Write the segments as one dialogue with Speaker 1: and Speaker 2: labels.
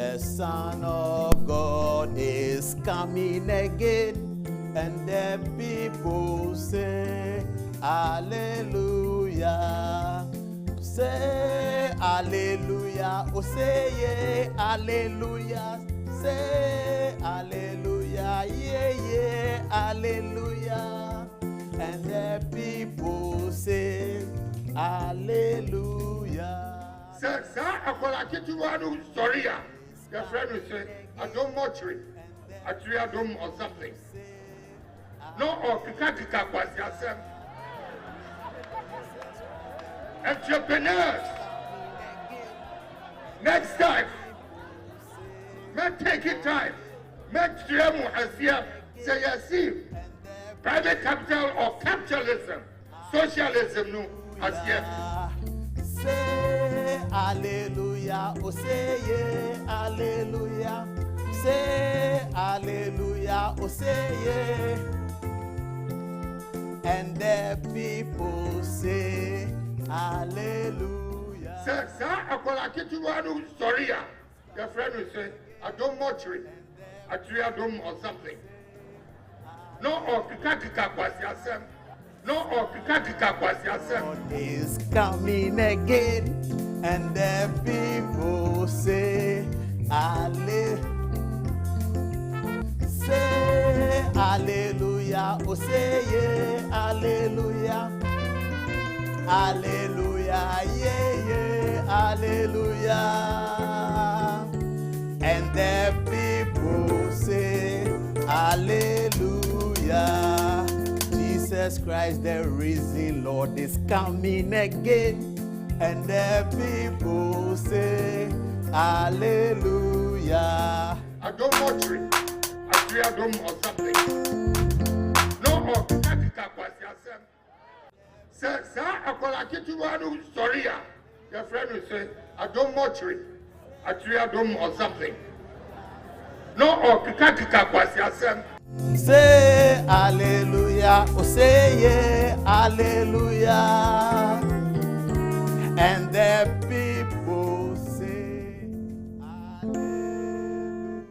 Speaker 1: The Son of God is coming again, and the people say, Hallelujah. Say Hallelujah. Oh, say yeah, Hallelujah. Say Hallelujah. Yeah, yeah, Hallelujah. And the people say, Hallelujah.
Speaker 2: Sir, I get you one story. Your friend will say, I don't mortuary. Actually, I don't or something. No, or Kika was yourself. Entrepreneurs. Next time, make taking time. Make Tremu as here. Say, you see, private capital or capitalism, socialism, no, as here.
Speaker 1: Say hallelujah, oh say yeah, hallelujah. Say hallelujah, oh say yeah. And the people say hallelujah.
Speaker 2: Sir, I get you one story. Your friend will say, I don't mortuary. Actually, I don't or something. No, or Kika was yourself. No, or Kika was yourself.
Speaker 1: God is coming again, and the people say, Hallelujah. Say hallelujah, oh say yeah, hallelujah. Hallelujah, yeah, yeah, hallelujah. And the people say, Hallelujah. Jesus Christ, the risen Lord, is coming again. And the people say, Hallelujah.
Speaker 2: I don't mortuary. Actually, I don't or something. No, or Kika was yourself. Sir, I get you one story. Your friend will say, I don't mortuary. Actually, I don't or something. No, or Kika was yourself.
Speaker 1: Say hallelujah, oh say yeah, hallelujah. And the people say hallelujah.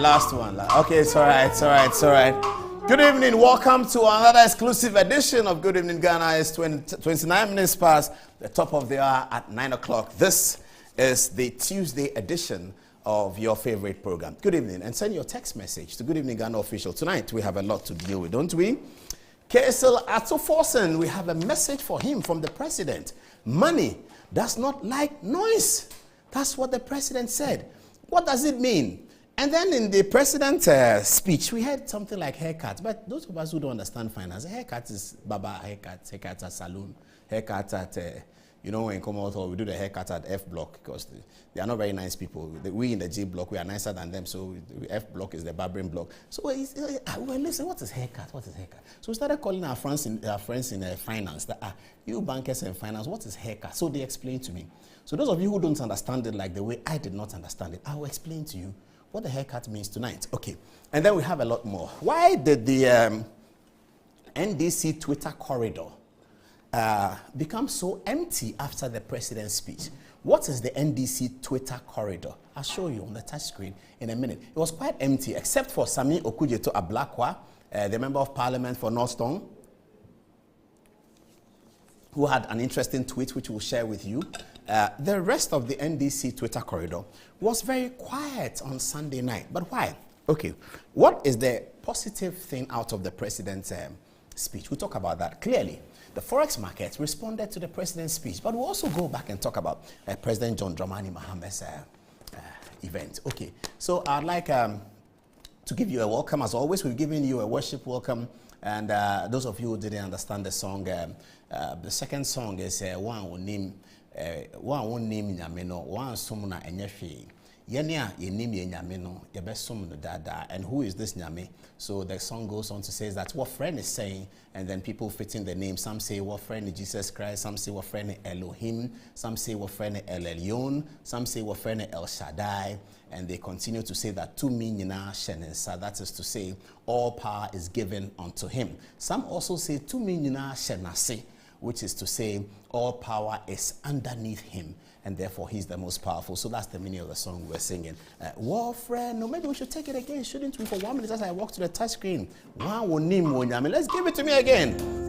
Speaker 1: last one. Okay, it's all right. Good evening. Welcome to another exclusive edition of Good Evening Ghana. It's 29 minutes past the top of the hour at 9 o'clock. This is the Tuesday edition of your favorite program. Good evening, and send your text message to Good Evening Ghana Official. Tonight, we have a lot to deal with, don't we? KSL Atoforsen, we have a message for him from the president. Money does not like noise. That's what the president said. What does it mean? And then in the president's speech, we had something like haircut. But those of us who don't understand finance, a haircut is baba haircut at salon, haircut at, when you come out, or we do the haircut at F block, because they are not very nice people. We in the G block, we are nicer than them, so F block is the barbering block. So listen, what is haircut? What is haircut? So we started calling our friends in finance, that you bankers in finance, what is haircut? So they explained to me. So those of you who don't understand it like the way I did not understand it, I will explain to you what the haircut means tonight. Okay. And then we have a lot more. Why did the NDC Twitter corridor become so empty after the president's speech? What is the NDC Twitter corridor? I'll show you on the touch screen in a minute. It was quite empty, except for Sami Okujeto Ablakwa, the member of parliament for Northstone, who had an interesting tweet which we'll share with you. The rest of the NDC Twitter corridor was very quiet on Sunday night. But why? Okay, what is the positive thing out of the president's speech? We'll talk about that. Clearly, the Forex market responded to the president's speech, but we'll also go back and talk about President John Dramani Mahame's event. Okay, so I'd like to give you a welcome. As always, we've given you a worship welcome. And those of you who didn't understand the song, the second song is one name Nyameno, one sumuna enyefi. Yenia yenim Nyameno, yebesum no dada. And who is this Nyame? So the song goes on to say that what friend is saying, and then people fit in the name. Some say what friend is Jesus Christ, some say what friend is Elohim, some say what friend is El Elyon, some say what friend is El Shaddai. And they continue to say that to me nyina shenensa, that is to say, all power is given unto him. Some also say to me nyina shenase, which is to say, all power is underneath him, and therefore he's the most powerful. So that's the meaning of the song we're singing. War friend, no, maybe we should take it again, shouldn't we? For 1 minute as I walk to the touch screen. Let's give it to me again.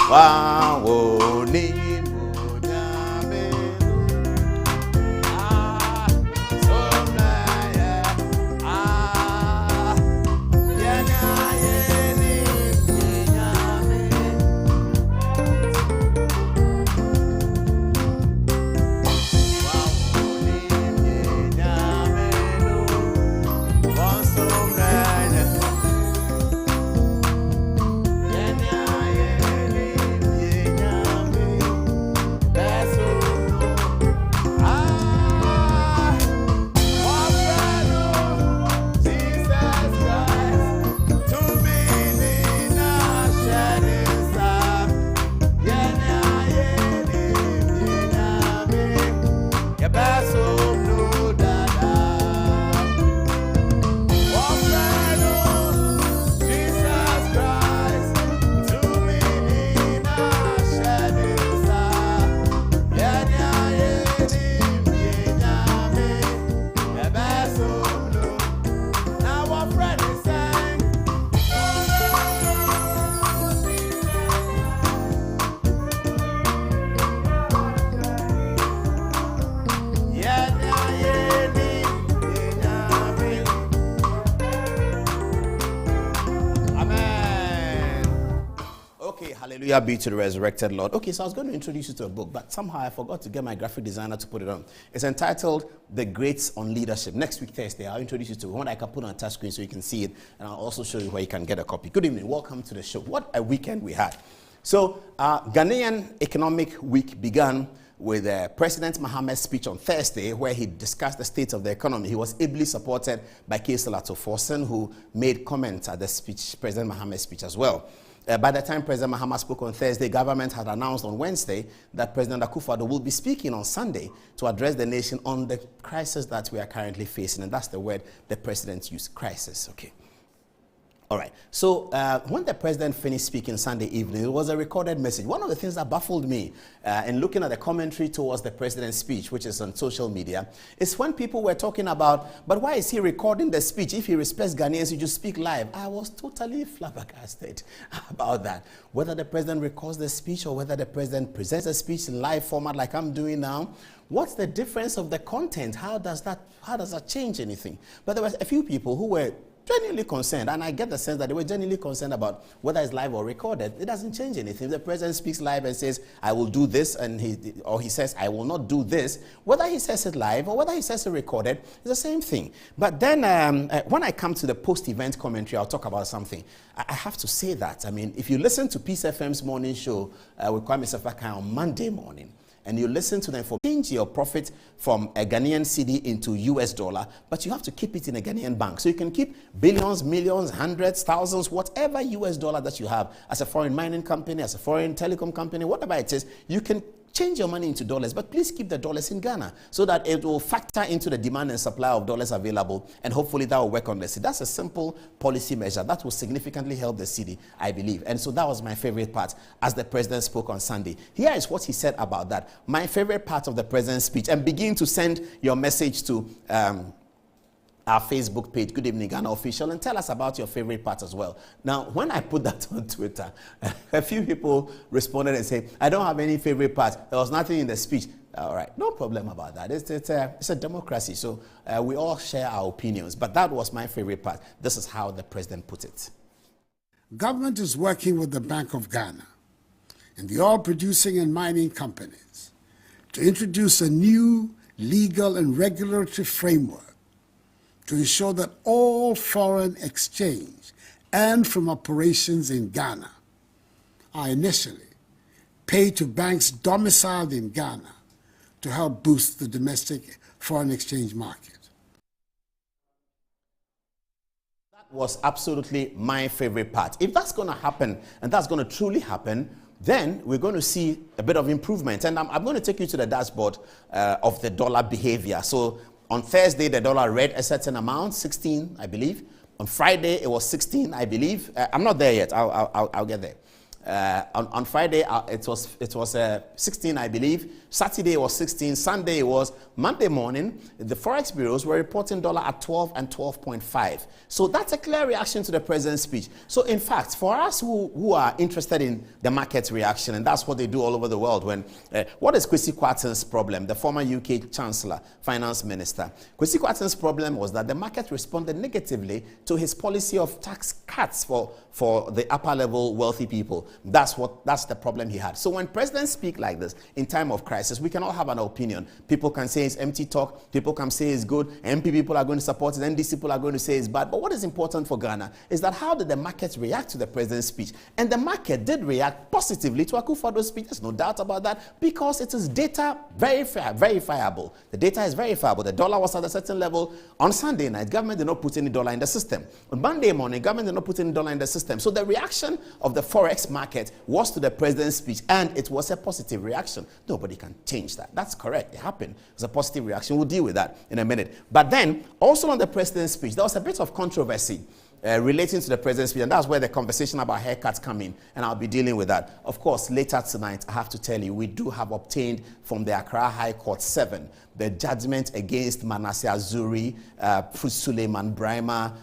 Speaker 1: Hallelujah be to the resurrected Lord. Okay, so I was going to introduce you to a book, but somehow I forgot to get my graphic designer to put it on. It's entitled The Greats on Leadership. Next week, Thursday, I'll introduce you to one I can put on a touch screen so you can see it, and I'll also show you where you can get a copy. Good evening. Welcome to the show. What a weekend we had. So, Ghanaian Economic Week began with President Mahame's speech on Thursday, where he discussed the state of the economy. He was ably supported by KSL Atoforsen, who made comments at the speech, President Mahame's speech as well. By the time President Mahama spoke on Thursday, government had announced on Wednesday that President Akufo-Addo will be speaking on Sunday to address the nation on the crisis that we are currently facing. And that's the word the president used, crisis. Okay. All right. So when the president finished speaking Sunday evening, it was a recorded message. One of the things that baffled me in looking at the commentary towards the president's speech, which is on social media, is when people were talking about, but why is he recording the speech? If he respects Ghanaians, he just speak live. I was totally flabbergasted about that. Whether the president records the speech or whether the president presents a speech in live format like I'm doing now, what's the difference of the content? How does that change anything? But there were a few people who were genuinely concerned, and I get the sense that they were genuinely concerned about whether it's live or recorded. It doesn't change anything. If the president speaks live and says, I will do this, and he says, I will not do this, whether he says it live or whether he says it recorded, it's the same thing. But then when I come to the post-event commentary, I'll talk about something. I have to say that. I mean, if you listen to Peace FM's morning show with Kwame Sefakai on Monday morning, and you listen to them for change your profit from a Ghanaian cedi into US dollar, but you have to keep it in a Ghanaian bank. So you can keep billions, millions, hundreds, thousands, whatever US dollar that you have as a foreign mining company, as a foreign telecom company, whatever it is, you can change your money into dollars, but please keep the dollars in Ghana so that it will factor into the demand and supply of dollars available, and hopefully that will work on the cedi. That's a simple policy measure that will significantly help the cedi, I believe. And so that was my favorite part as the president spoke on Sunday. Here is what he said about that. My favorite part of the president's speech, and begin to send your message to our Facebook page, Good Evening Ghana Official, and tell us about your favorite part as well. Now, when I put that on Twitter, a few people responded and said, I don't have any favorite part. There was nothing in the speech. All right, no problem about that. It's a democracy, so we all share our opinions. But that was my favorite part. This is how the president put it.
Speaker 3: Government is working with the Bank of Ghana and the oil producing and mining companies to introduce a new legal and regulatory framework to ensure that all foreign exchange and from operations in Ghana are initially paid to banks domiciled in Ghana to help boost the domestic foreign exchange market.
Speaker 1: That was absolutely my favorite part. If that's going to happen, and that's going to truly happen, then we're going to see a bit of improvement. And I'm going to take you to the dashboard of the dollar behavior. So on Thursday, the dollar read a certain amount, 16, I believe. On Friday, it was 16, I believe. I'm not there yet. I'll get there. On Friday, it was 16, I believe. Saturday was 16. Sunday was Monday morning. The Forex bureaus were reporting dollar at 12 and 12.5. So that's a clear reaction to the president's speech. So in fact, for us who are interested in the market's reaction, and that's what they do all over the world, when what is Kwesi Kwarteng's problem? The former UK Chancellor, Finance Minister. Kwesi Kwarteng's problem was that the market responded negatively to his policy of tax cuts for the upper level wealthy people. That's the problem he had. So when presidents speak like this in time of crisis, we can all have an opinion. People can say it's empty talk. People can say it's good. MP people are going to support it. NDC people are going to say it's bad. But what is important for Ghana is that how did the market react to the president's speech? And the market did react positively to Akufo-Addo's speech. There's no doubt about that, because it is data verifiable. The data is verifiable. The dollar was at a certain level on Sunday night. Government did not put any dollar in the system. On Monday morning, government did not put any dollar in the system. So the reaction of the Forex market was to the president's speech, and it was a positive reaction. Nobody can change that. That's correct. It happened. It's a positive reaction. We'll deal with that in a minute. But then, also on the president's speech, there was a bit of controversy relating to the president's speech, and that's where the conversation about haircuts come in, and I'll be dealing with that. Of course, later tonight, I have to tell you, we do have obtained from the Accra High Court 7 the judgment against Manasseh Azuri, Suleiman Brahma,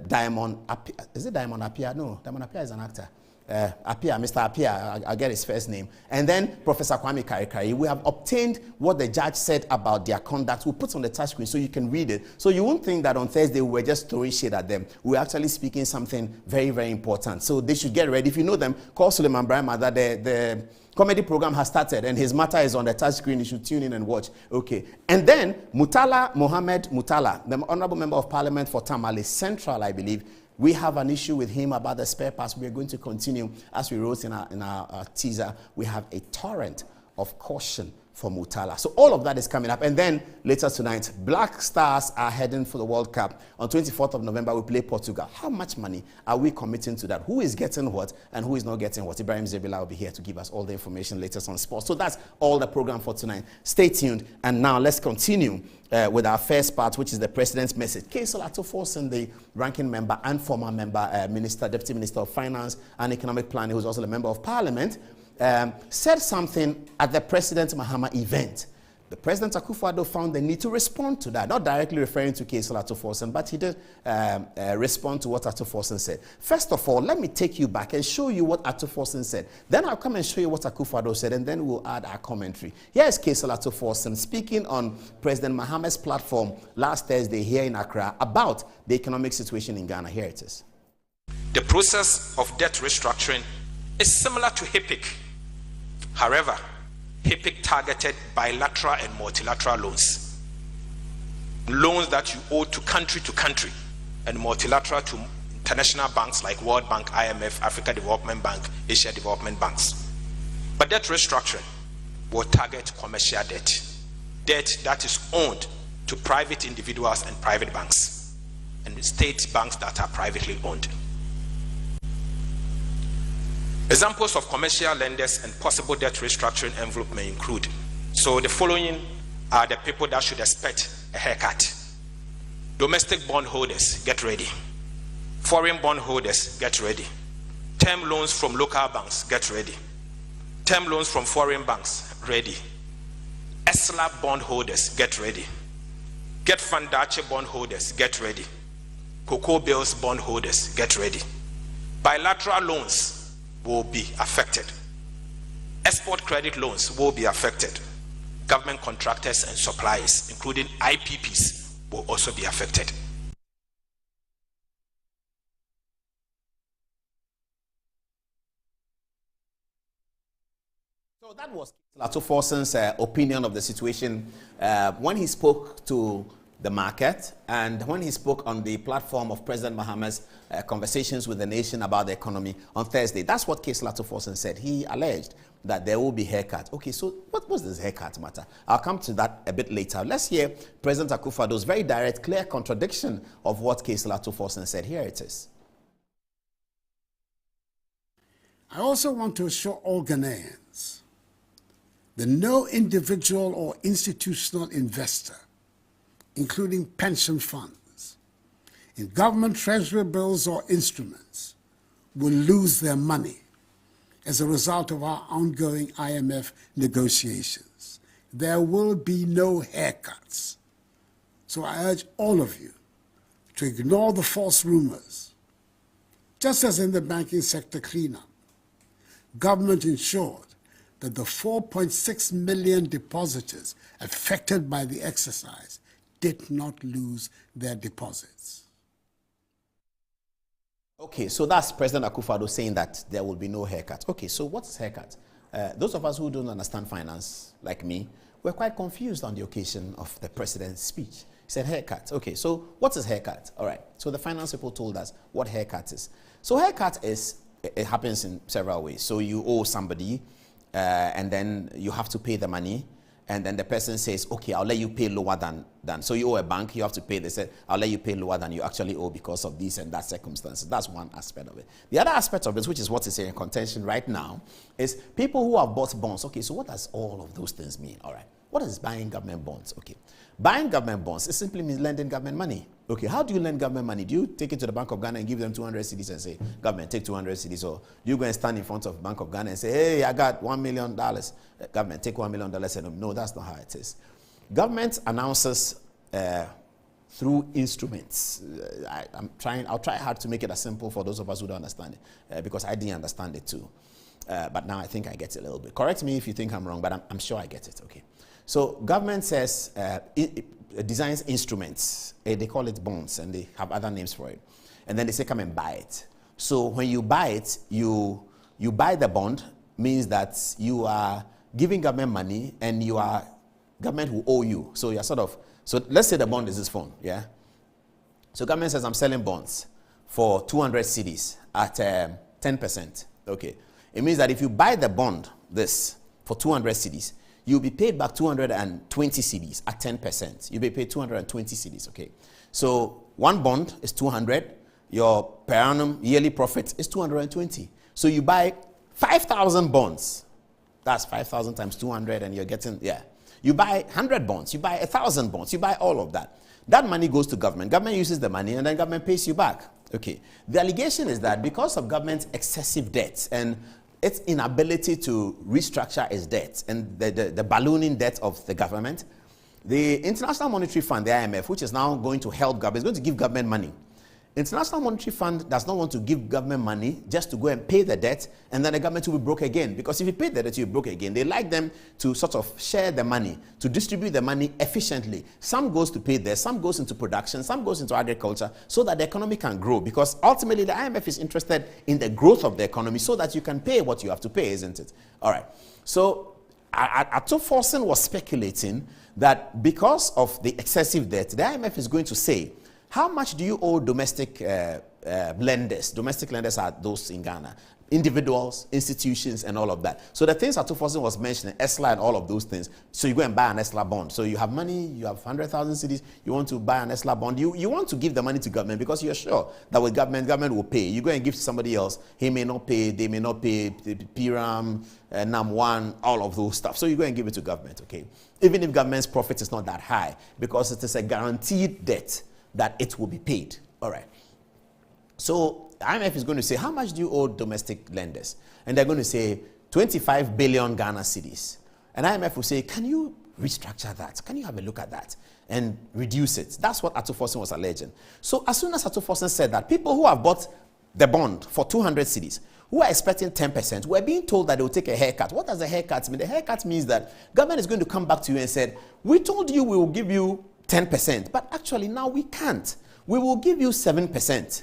Speaker 1: Diamond Apia. Is it Diamond Apia? No, Diamond Apia is an actor. Apia, Mr. Apia, I'll get his first name. And then Professor Kwame Karikari. We have obtained what the judge said about their conduct. We'll put on the touch screen so you can read it. So you won't think that on Thursday we were just throwing shade at them. We're actually speaking something very, very important. So they should get ready. If you know them, call Suleiman Brahma that the comedy program has started and his matter is on the touch screen. You should tune in and watch. Okay. And then Mutala Mohammed Mutala, the Honorable Member of Parliament for Tamale Central, I believe. We have an issue with him about the spare parts. We are going to continue, as we wrote in our teaser. We have a torrent of caution for Mutala. So all of that is coming up. And then later tonight, Black Stars are heading for the World Cup. On 24th of November, we play Portugal. How much money are we committing to that? Who is getting what and who is not getting what? Ibrahim Zebila will be here to give us all the information latest on sports. So that's all the program for tonight. Stay tuned. And now let's continue with our first part, which is the President's message. Kaysel Atoforsen, the ranking member and former member, Deputy Minister of Finance and Economic Planning, who's also a member of Parliament, said something at the President Mahama event. The President Akufo-Addo found the need to respond to that, not directly referring to Kaysel Atoforsen, but he did respond to what Atoforsen said. First of all, let me take you back and show you what Atoforsen said. Then I'll come and show you what Akufo-Addo said, and then we'll add our commentary. Here is Kaysel Atoforsen speaking on President Mahama's platform last Thursday here in Accra about the economic situation in Ghana. Here it is.
Speaker 4: The process of debt restructuring is similar to HIPIC. However, HIPIC targeted bilateral and multilateral loans. Loans that you owe to country, and multilateral to international banks like World Bank, IMF, Africa Development Bank, Asia Development Banks. But debt restructuring will target commercial debt. Debt that is owned to private individuals and private banks, and state banks that are privately owned. Examples of commercial lenders and possible debt restructuring envelope may include. So the following are the people that should expect a haircut. Domestic bond holders, get ready. Foreign bond holders, get ready. Term loans from local banks, get ready. Term loans from foreign banks, ready. ESLA bond holders, get ready. Get Fandache bond holders, get ready. Cocoa Bills bond holders, get ready. Bilateral loans will be affected. Export credit loans will be affected. Government contractors and suppliers, including IPPs, will also be affected.
Speaker 1: So that was Atoforsen's opinion of the situation when he spoke to the market and when he spoke on the platform of President Mahama's conversations with the nation about the economy on Thursday. That's what Kaysel Atoforsen said. He alleged that there will be haircut. Okay, so what was this haircut matter? I'll come to that a bit later. Let's hear President Akufo-Addo's very direct, clear contradiction of what Kaysel Atoforsen said. Here it is.
Speaker 3: I also want to assure all Ghanaians that no individual or institutional investor, including pension funds, in government treasury bills or instruments, will lose their money as a result of our ongoing IMF negotiations. There will be no haircuts. So I urge all of you to ignore the false rumors. Just as in the banking sector cleanup, government ensured that the 4.6 million depositors affected by the exercise did not lose their deposits.
Speaker 1: Okay, so that's President Akufo-Addo saying that there will be no haircut. Okay, so what's haircut? Those of us who don't understand finance, like me, were quite confused on the occasion of the president's speech. He said haircut. Okay, so what is haircut? All right, so the finance people told us what haircut is. So haircut is, it happens in several ways. So you owe somebody, and then you have to pay the money, and then the person says, okay, I'll let you pay lower than. So you owe a bank, you have to pay. They said, I'll let you pay lower than you actually owe because of this and that circumstances. That's one aspect of it. The other aspect of it, which is what is in contention right now, is people who have bought bonds. Okay, so what does all of those things mean? All right, what is buying government bonds? Okay, buying government bonds, it simply means lending government money. Okay, how do you lend government money? Do you take it to the Bank of Ghana and give them 200 cedis and say, government, take 200 cedis? Or do you go and stand in front of Bank of Ghana and say, hey, I got $1 million. Government, take $1 million. And no, that's not how it is. Government announces through instruments. I'll try hard to make it as simple for those of us who don't understand it, because I didn't understand it too. But now I think I get it a little bit. Correct me if you think I'm wrong, but I'm sure I get it. Okay. So government says, it designs instruments. They call it bonds, and they have other names for it. And then they say, come and buy it. So when you buy it, you buy the bond, means that you are giving government money, and government will owe you. So you're so let's say the bond is this phone, yeah? So government says, I'm selling bonds for 200 cedis at 10%. Okay. It means that if you buy the bond, this, for 200 cedis, you'll be paid back 220 cedis at 10%. You'll be paid 220 cedis, okay? So one bond is 200. Your per annum yearly profit is 220. So you buy 5,000 bonds. That's 5,000 times 200 and you're getting, yeah. You buy 100 bonds. You buy 1,000 bonds. You buy all of that. That money goes to government. Government uses the money and then government pays you back. Okay. The allegation is that because of government's excessive debt and its inability to restructure its debt and the ballooning debt of the government, the International Monetary Fund, the IMF, which is now going to help government, is going to give government money. International Monetary Fund does not want to give government money just to go and pay the debt and then the government will be broke again. Because if you pay the debt, you'll be broke again. They like them to sort of share the money, to distribute the money efficiently. Some goes to pay there, some goes into production, some goes into agriculture so that the economy can grow. Because ultimately the IMF is interested in the growth of the economy so that you can pay what you have to pay, isn't it? All right. So Atuforsen was speculating that because of the excessive debt, the IMF is going to say, how much do you owe domestic lenders? Domestic lenders are those in Ghana. Individuals, institutions, and all of that. So the things Atuforsen was mentioning, ESLA and all of those things. So you go and buy an ESLA bond. So you have money, you have 100,000 cedis, you want to buy an ESLA bond. You want to give the money to government because you're sure that with government will pay. You go and give to somebody else, he may not pay, they may not pay, PRAM, NAM1, all of those stuff. So you go and give it to government, okay? Even if government's profit is not that high because it is a guaranteed debt that it will be paid. All right. So IMF is going to say, how much do you owe domestic lenders? And they're going to say 25 billion Ghana cedis. And IMF will say, can you restructure that? Can you have a look at that and reduce it? That's what Atuforsen was alleging. So as soon as Atuforsen said that, people who have bought the bond for 200 cedis, who are expecting 10%, were being told that they will take a haircut. What does a haircut mean? The haircut means that government is going to come back to you and say, we told you we will give you 10%, but actually now we can't. We will give you 7%.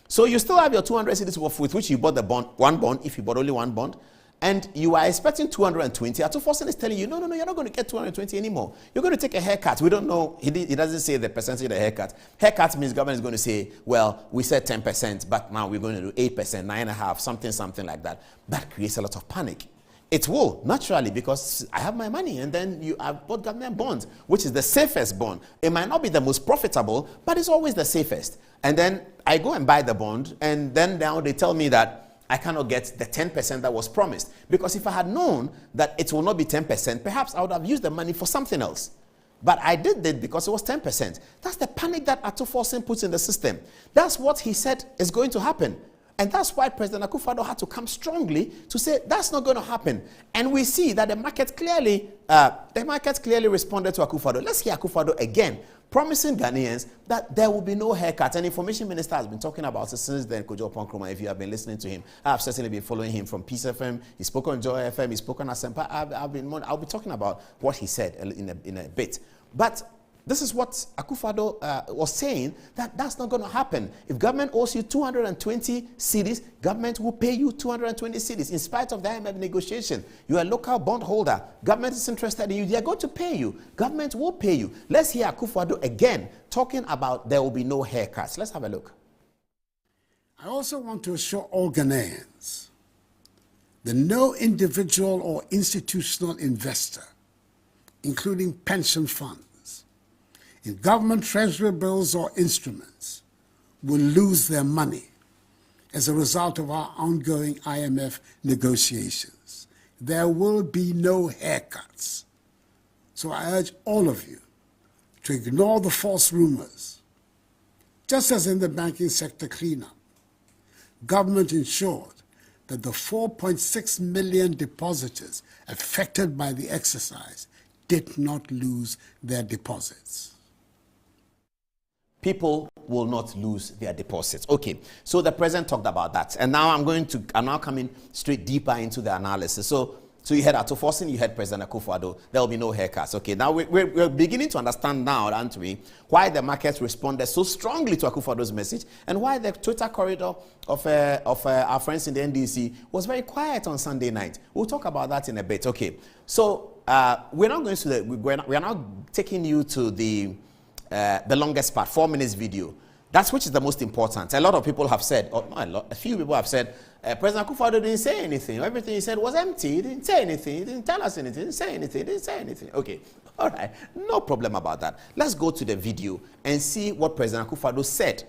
Speaker 1: So you still have your 200 cedis with which you bought the bond, one bond, if you bought only one bond, and you are expecting 220. Atuforsen is telling you, no, you're not going to get 220 anymore. You're going to take a haircut. We don't know. He doesn't say the percentage of the haircut. Haircut means government is going to say, well, we said 10%, but now we're going to do 8%, 9.5%, something like that. That creates a lot of panic. It will, naturally, because I have my money and then you have bought government bonds, which is the safest bond. It might not be the most profitable, but it's always the safest. And then I go and buy the bond, and then now they tell me that I cannot get the 10% that was promised. Because if I had known that it will not be 10%, perhaps I would have used the money for something else. But I did it because it was 10%. That's the panic that Atuforsen puts in the system. That's what he said is going to happen. And that's why President Akufo-Addo had to come strongly to say that's not going to happen. And we see that the market clearly responded to Akufo-Addo. Let's hear Akufo-Addo again, promising Ghanaians that there will be no haircut. And Information Minister has been talking about it since then, Kojo Ponkroma, if you have been listening to him. I've certainly been following him from Peace FM. He spoke on Joy FM. He spoke on Asempa. I'll be talking about what he said in a bit. But this is what Akufo-Addo was saying, that that's not going to happen. If government owes you 220 cedis, government will pay you 220 cedis. In spite of the IMF negotiation, you're a local bondholder. Government is interested in you. They're going to pay you. Government will pay you. Let's hear Akufo-Addo again talking about there will be no haircuts. Let's have a look.
Speaker 3: I also want to assure all Ghanaians that no individual or institutional investor, including pension funds, in government treasury bills or instruments, will lose their money as a result of our ongoing IMF negotiations. There will be no haircuts. So I urge all of you to ignore the false rumors. Just as in the banking sector cleanup, government ensured that the 4.6 million depositors affected by the exercise did not lose their deposits.
Speaker 1: People will not lose their deposits. Okay, so the president talked about that. And now I'm now coming straight deeper into the analysis. So you had Atuforsen, you had President Akufo-Addo. There will be no haircuts. Okay, now we're beginning to understand now, aren't we, why the markets responded so strongly to Akufo-Addo's message and why the Twitter corridor of our friends in the NDC was very quiet on Sunday night. We'll talk about that in a bit. Okay, so we're now taking you to the longest part, 4 minutes video. That's which is the most important. A lot of people have said, or a few people have said, President Akufo-Addo didn't say anything. Everything he said was empty. He didn't say anything. He didn't tell us anything. He didn't say anything. He didn't say anything. Okay, all right, no problem about that. Let's go to the video and see what President Akufo-Addo said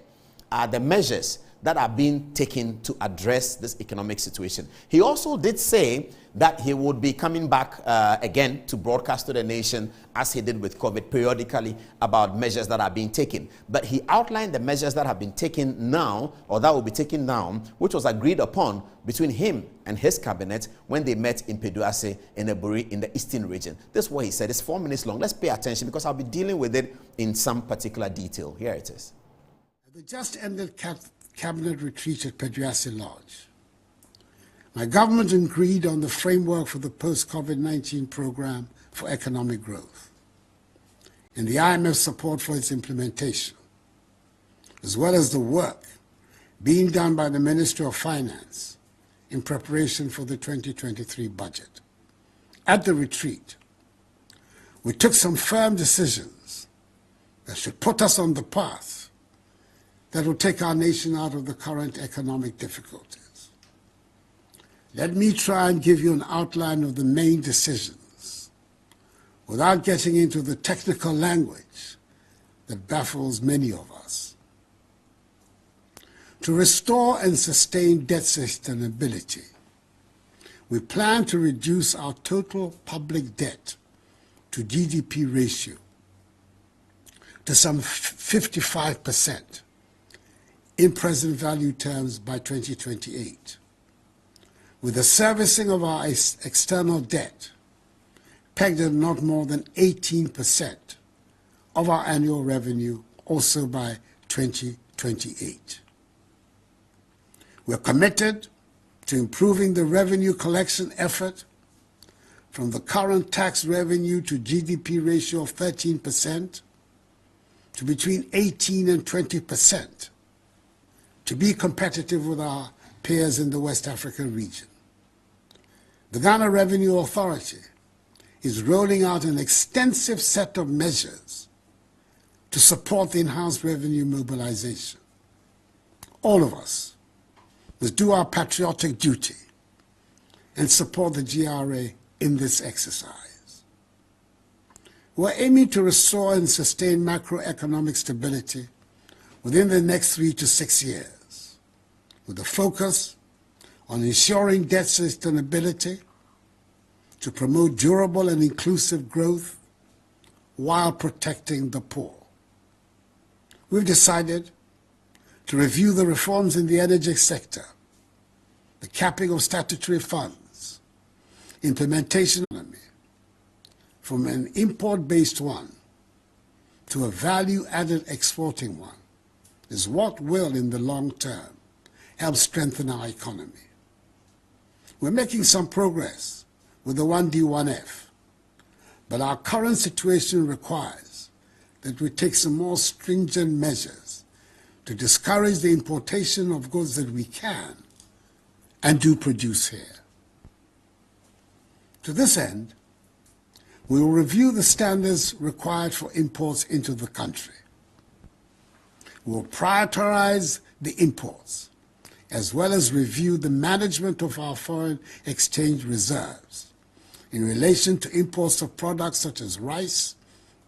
Speaker 1: are the measures that are being taken to address this economic situation. He also did say that he would be coming back again to broadcast to the nation, as he did with COVID, periodically about measures that are being taken. But he outlined the measures that have been taken now, or that will be taken now, which was agreed upon between him and his cabinet when they met in Peduase in Eburi in the eastern region. This is what he said. It's 4 minutes long. Let's pay attention because I'll be dealing with it in some particular detail. Here it is.
Speaker 3: The just ended cabinet retreat at Peduase Lodge, my government agreed on the framework for the post-COVID-19 program for economic growth and the IMF support for its implementation, as well as the work being done by the Ministry of Finance in preparation for the 2023 budget. At the retreat, we took some firm decisions that should put us on the path that will take our nation out of the current economic difficulties. Let me try and give you an outline of the main decisions without getting into the technical language that baffles many of us. To restore and sustain debt sustainability, we plan to reduce our total public debt to GDP ratio to some 55%. In present value terms by 2028, with the servicing of our external debt pegged at not more than 18% of our annual revenue also by 2028. We're committed to improving the revenue collection effort from the current tax revenue to GDP ratio of 13% to between 18 and 20%. To be competitive with our peers in the West African region. The Ghana Revenue Authority is rolling out an extensive set of measures to support the enhanced revenue mobilization. All of us must do our patriotic duty and support the GRA in this exercise. We're aiming to restore and sustain macroeconomic stability within the next 3 to 6 years, with a focus on ensuring debt sustainability to promote durable and inclusive growth while protecting the poor. We've decided to review the reforms in the energy sector, the capping of statutory funds, implementation of economy from an import-based one to a value-added exporting one is what will, in the long term, help strengthen our economy. We're making some progress with the 1D1F, but our current situation requires that we take some more stringent measures to discourage the importation of goods that we can and do produce here. To this end, we will review the standards required for imports into the country. We will prioritize the imports, as well as review the management of our foreign exchange reserves in relation to imports of products such as rice,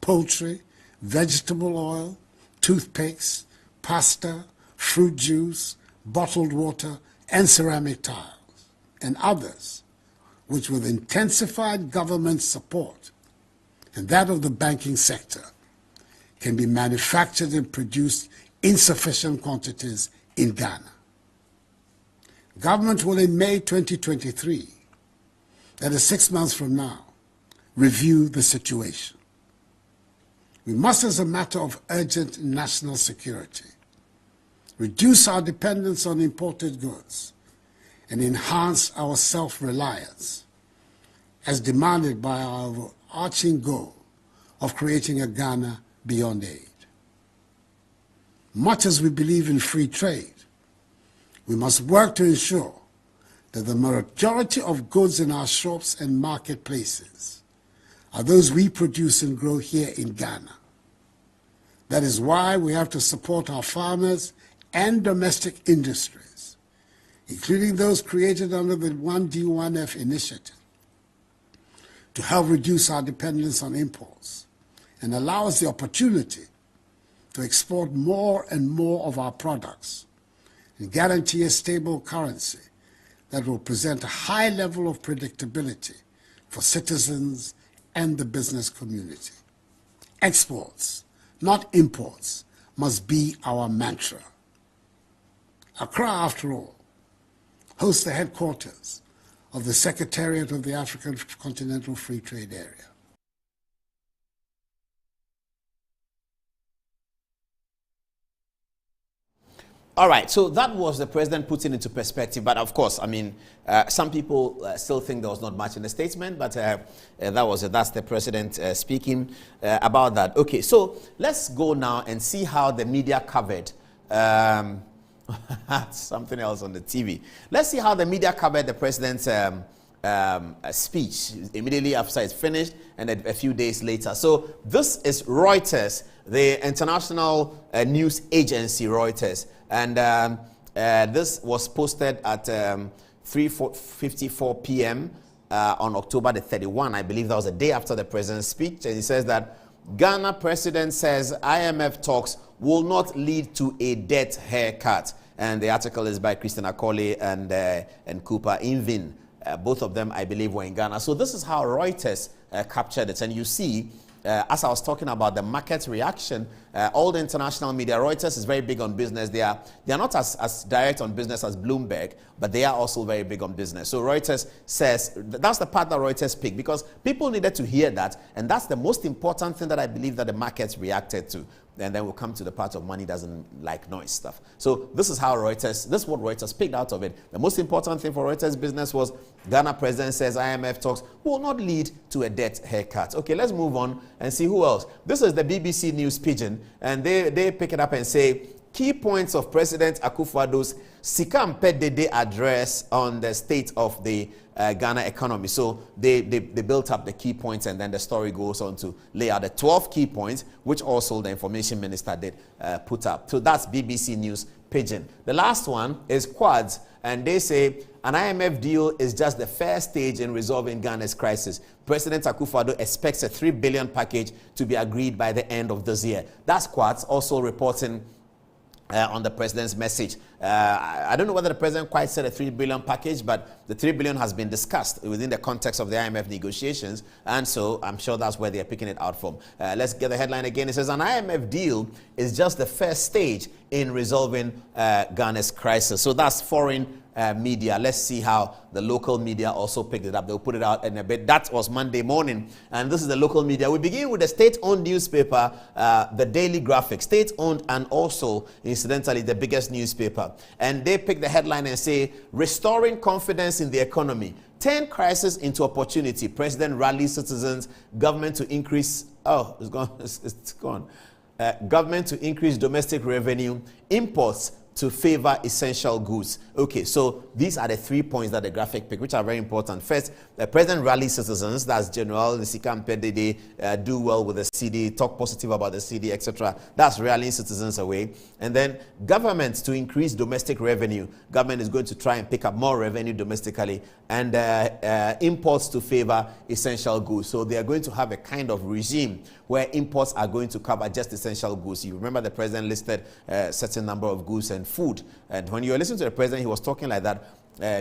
Speaker 3: poultry, vegetable oil, toothpicks, pasta, fruit juice, bottled water, and ceramic tiles, and others, which with intensified government support and that of the banking sector, can be manufactured and produced in sufficient quantities in Ghana. Government will in May 2023, that is 6 months from now, review the situation. We must, as a matter of urgent national security, reduce our dependence on imported goods and enhance our self-reliance as demanded by our overarching goal of creating a Ghana beyond aid. Much as we believe in free trade, we must work to ensure that the majority of goods in our shops and marketplaces are those we produce and grow here in Ghana. That is why we have to support our farmers and domestic industries, including those created under the 1D1F initiative, to help reduce our dependence on imports and allow us the opportunity to export more and more of our products and guarantee a stable currency that will present a high level of predictability for citizens and the business community. Exports, not imports, must be our mantra. Accra, after all, hosts the headquarters of the Secretariat of the African Continental Free Trade Area.
Speaker 1: All right, so that was the president putting into perspective. But of course, I mean, some people still think there was not much in the statement, but that's the president speaking about that. Okay, so let's go now and see how the media covered something else on the TV. Let's see how the media covered the president's speech immediately after it's finished and a few days later. So this is Reuters, the international news agency Reuters. And this was posted at 3:54 p.m. On October the 31. I believe that was a day after the president's speech. And he says that Ghana president says IMF talks will not lead to a debt haircut. And the article is by Christian Akoli and Cooper Invin. Both of them, I believe, were in Ghana. So this is how Reuters captured it. And you see, as I was talking about the market reaction, all the international media, Reuters is very big on business. They are not as direct on business as Bloomberg, but they are also very big on business. So Reuters says, that's the part that Reuters picked, because people needed to hear that, and that's the most important thing that I believe that the markets reacted to. And then we'll come to the part of money doesn't like noise stuff. So this is what Reuters picked out of it. The most important thing for Reuters business was Ghana president says IMF talks will not lead to a debt haircut. Okay, let's move on and see who else. This is the BBC News Pigeon, and they pick it up and say, key points of President Akufo-Addo's Sika Mpɛ-Dede address on the state of the Ghana economy. So they built up the key points, and then the story goes on to lay out the 12 key points, which also the information minister did put up. So that's BBC News Pigeon. The last one is Quads, and they say an IMF deal is just the first stage in resolving Ghana's crisis. President Akufo-Addo expects a 3 billion package to be agreed by the end of this year. That's Quads also reporting on the president's message. I don't know whether the president quite said a 3 billion package, but the 3 billion has been discussed within the context of the IMF negotiations, and so I'm sure that's where they're picking it out from. Let's get the headline again. It says, an IMF deal is just the first stage in resolving Ghana's crisis. So that's foreign media. Let's see how the local media also picked it up. They'll put it out in a bit. That was Monday morning, and this is the local media. We begin with the state-owned newspaper, the Daily Graphic, state-owned and also, incidentally, the biggest newspaper. And they pick the headline and say, restoring confidence in the economy. Turn crisis into opportunity. President rallies citizens. Government to increase. Oh, it's gone. It's gone. Government to increase domestic revenue. Imports to favor essential goods. Okay, so these are the 3 points that the graphic pick, which are very important. First, the president rallies citizens. That's General Sika Mpɛ-Dede, do well with the CD, talk positive about the CD, etc. That's rallying citizens away. And then government to increase domestic revenue. Government is going to try and pick up more revenue domestically. And imports to favor essential goods. So they are going to have a kind of regime where imports are going to cover just essential goods. You remember the president listed a certain number of goods and food. And when you were listening to the president, he was talking like that.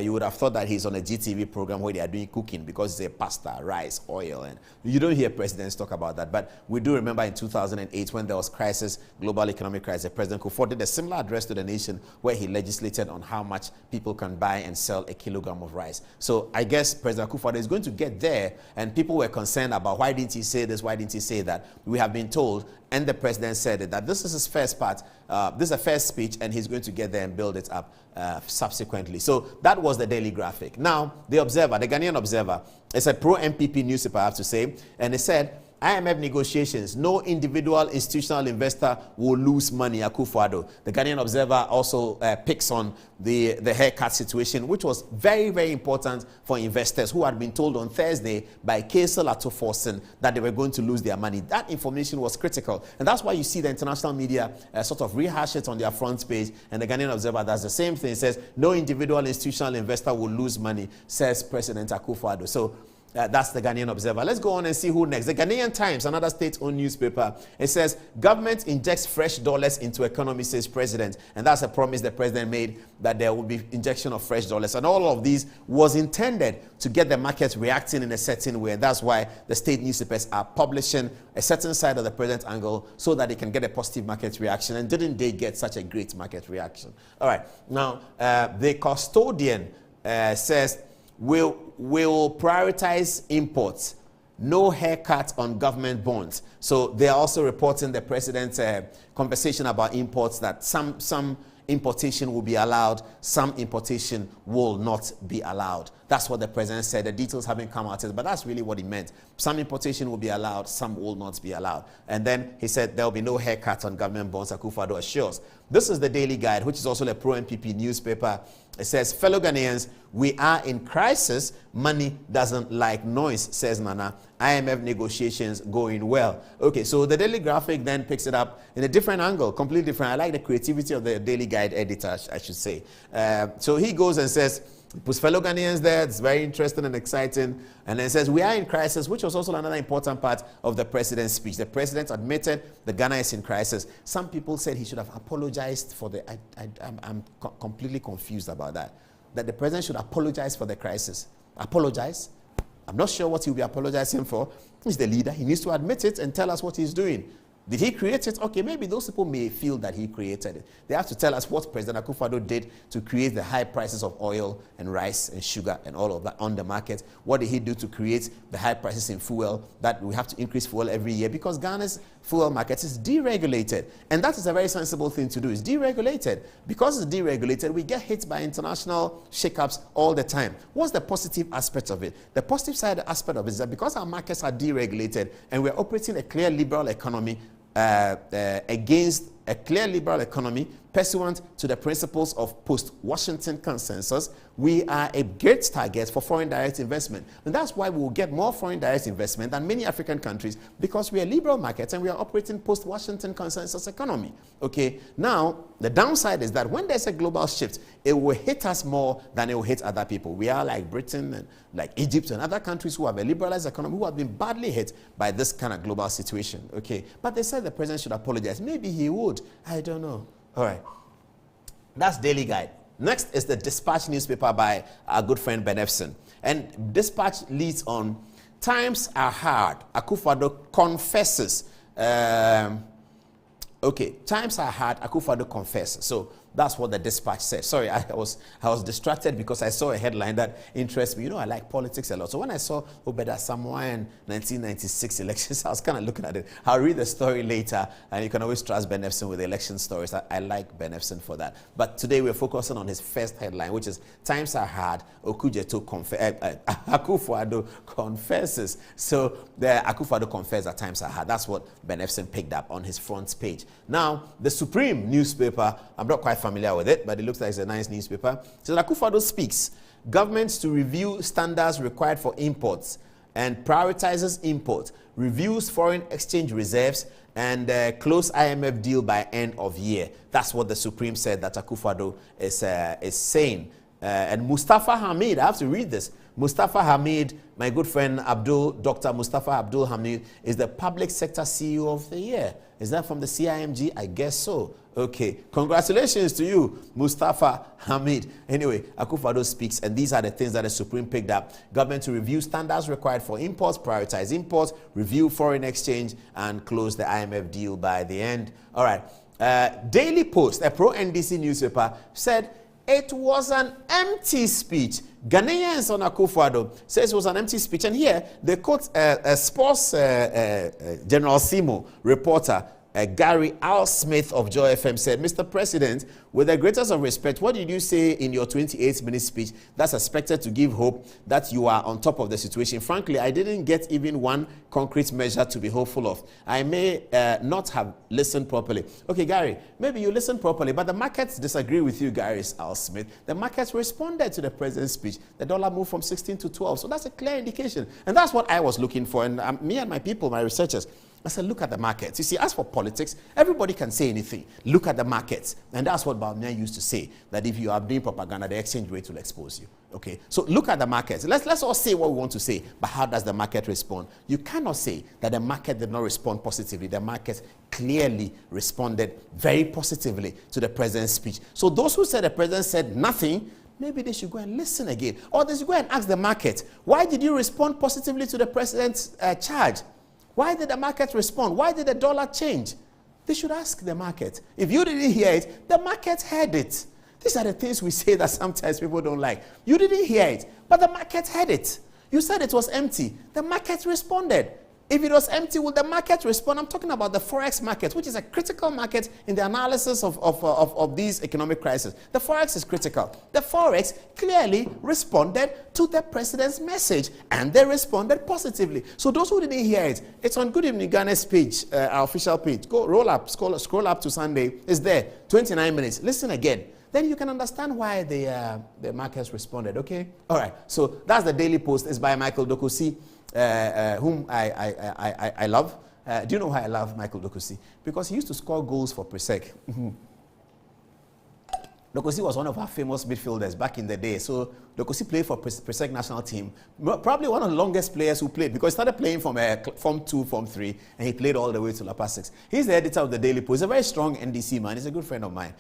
Speaker 1: You would have thought that he's on a GTV program where they are doing cooking, because it's a pasta, rice, oil, and you don't hear presidents talk about that. But we do remember in 2008 when there was crisis, global economic crisis, President Kufuor did a similar address to the nation where he legislated on how much people can buy and sell a kilogram of rice. So I guess President Kufuor is going to get there, and people were concerned about why didn't he say this, why didn't he say that. We have been told, and the president said it, that this is his first part, this is a first speech, and he's going to get there and build it up subsequently. So that was the Daily Graphic. Now, the Observer, the Ghanaian Observer, it's a pro-MPP newspaper, I have to say, and it said, IMF negotiations, no individual institutional investor will lose money, Akufo-Addo. The Ghanaian Observer also picks on the haircut situation, which was very, very important for investors who had been told on Thursday by Kaisel Atoforsen that they were going to lose their money. That information was critical. And that's why you see the international media sort of rehash it on their front page. And the Ghanaian Observer does the same thing. It says, no individual institutional investor will lose money, says President Akufo-Addo. So that's the Ghanaian Observer. Let's go on and see who next. The Ghanaian Times, another state-owned newspaper. It says, government injects fresh dollars into economy, says president. And that's a promise the president made, that there will be injection of fresh dollars. And all of these was intended to get the market reacting in a certain way. And that's why the state newspapers are publishing a certain side of the president's angle so that they can get a positive market reaction. And didn't they get such a great market reaction? All right. Now, the custodian says, will prioritize imports. No haircut on government bonds. So they are also reporting the president's conversation about imports, that some importation will be allowed, some importation will not be allowed. That's what the president said. The details haven't come out yet, but that's really what he meant. Some importation will be allowed, some will not be allowed. And then he said there will be no haircut on government bonds, Akufo-Addo assures. This is the Daily Guide, which is also a pro-NPP newspaper. It says, fellow Ghanaians, we are in crisis. Money doesn't like noise, says Nana. IMF negotiations going well. Okay, so the Daily Graphic then picks it up in a different angle, completely different. I like the creativity of the Daily Guide editor, I should say. So he goes and says, puts fellow Ghanaians there. It's very interesting and exciting. And then it says, we are in crisis, which was also another important part of the president's speech. The president admitted the Ghana is in crisis. Some people said he should have apologized for the... I'm completely confused about that. That the president should apologize for the crisis. Apologize? I'm not sure what he'll be apologizing for. He's the leader. He needs to admit it and tell us what he's doing. Did he create it? Okay, maybe those people may feel that he created it. They have to tell us what President Akufo-Addo did to create the high prices of oil and rice and sugar and all of that on the market. What did he do to create the high prices in fuel, that we have to increase fuel every year? Because Ghana's fuel market is deregulated. And that is a very sensible thing to do. It's deregulated. Because it's deregulated, we get hit by international shakeups all the time. What's the positive aspect of it? The positive side aspect of it is that because our markets are deregulated and we're operating a clear liberal economy, against a clear liberal economy pursuant to the principles of post-Washington consensus, we are a great target for foreign direct investment. And that's why we will get more foreign direct investment than many African countries, because we are liberal markets and we are operating post-Washington consensus economy. Okay, now the downside is that when there's a global shift, it will hit us more than it will hit other people. We are like Britain and like Egypt and other countries who have a liberalized economy who have been badly hit by this kind of global situation. Okay, but they said the president should apologize. Maybe he would. I don't know. All right. That's Daily Guide. Next is the Dispatch newspaper by our good friend Ben Efson. And Dispatch leads on, times are hard. Akufo-Addo confesses. Okay, times are hard. Akufo-Addo confesses. So that's what the Dispatch said. Sorry, I was distracted because I saw a headline that interests me. You know, I like politics a lot. So when I saw Obeda Samoan 1996 elections, I was kind of looking at it. I'll read the story later, and you can always trust Ben Efson with the election stories. I like Ben Efson for that. But today we're focusing on his first headline, which is times are hard. Akufo-Addo confesses. So the Akufo-Addo confesses that times are hard. That's what Ben Efson picked up on his front page. Now, the Supreme newspaper, I'm not quite familiar with it, but it looks like it's a nice newspaper. So Akufo-Addo speaks. Governments to review standards required for imports and prioritizes imports, reviews foreign exchange reserves, and close IMF deal by end of year. That's what the Supreme said that Akufo-Addo is saying. And Mustafa Hamid, I have to read this. Mustafa Hamid, my good friend Dr. Mustafa Abdul Hamid, is the public sector CEO of the year. Is that from the CIMG? I guess so. Okay. Congratulations to you, Mustafa Hamid. Anyway, Akufo-Addo speaks, and these are the things that the Supreme picked up. Government to review standards required for imports, prioritize imports, review foreign exchange, and close the IMF deal by the end. All right. Daily Post, a pro-NDC newspaper, said it was an empty speech. Ghanaians on Akufo-Addo says it was an empty speech. And here they quote a sports General Simo reporter Gary Al Smith of Joy FM said, Mr. President, with the greatest of respect, what did you say in your 28-minute speech that's expected to give hope that you are on top of the situation? Frankly, I didn't get even one concrete measure to be hopeful of. I may not have listened properly. Okay, Gary, maybe you listened properly, but the markets disagree with you, Gary Al Smith. The markets responded to the president's speech. The dollar moved from 16 to 12. So that's a clear indication. And that's what I was looking for. And me and my people, my researchers, I said, look at the markets. You see, as for politics, everybody can say anything. Look at the markets. And that's what Baumia used to say, that if you are doing propaganda, the exchange rate will expose you. Okay, so look at the markets. Let's all say what we want to say, but how does the market respond? You cannot say that the market did not respond positively. The market clearly responded very positively to the president's speech. So those who said the president said nothing, maybe they should go and listen again. Or they should go and ask the market, why did you respond positively to the president's charge? Why did the market respond? Why did the dollar change? They should ask the market. If you didn't hear it, the market heard it. These are the things we say that sometimes people don't like. You didn't hear it, but the market heard it. You said it was empty. The market responded. If it was empty, will the market respond? I'm talking about the Forex market, which is a critical market in the analysis of these economic crises. The Forex is critical. The Forex clearly responded to the president's message, and they responded positively. So those who didn't hear it, it's on Good Evening Ghana's page, our official page. Go roll up, scroll up to Sunday. It's there, 29 minutes. Listen again. Then you can understand why the markets responded, okay? All right, so that's the Daily Post. It's by Michael Dokusi, whom I love. Do you know why I love Michael Dokusi? Because he used to score goals for Presec. Dokusi was one of our famous midfielders back in the day. So Dokusi played for Presec national team. Probably one of the longest players who played, because he started playing from Form 2, Form 3, and he played all the way to La Paz 6. He's the editor of the Daily Post. He's a very strong NDC man. He's a good friend of mine.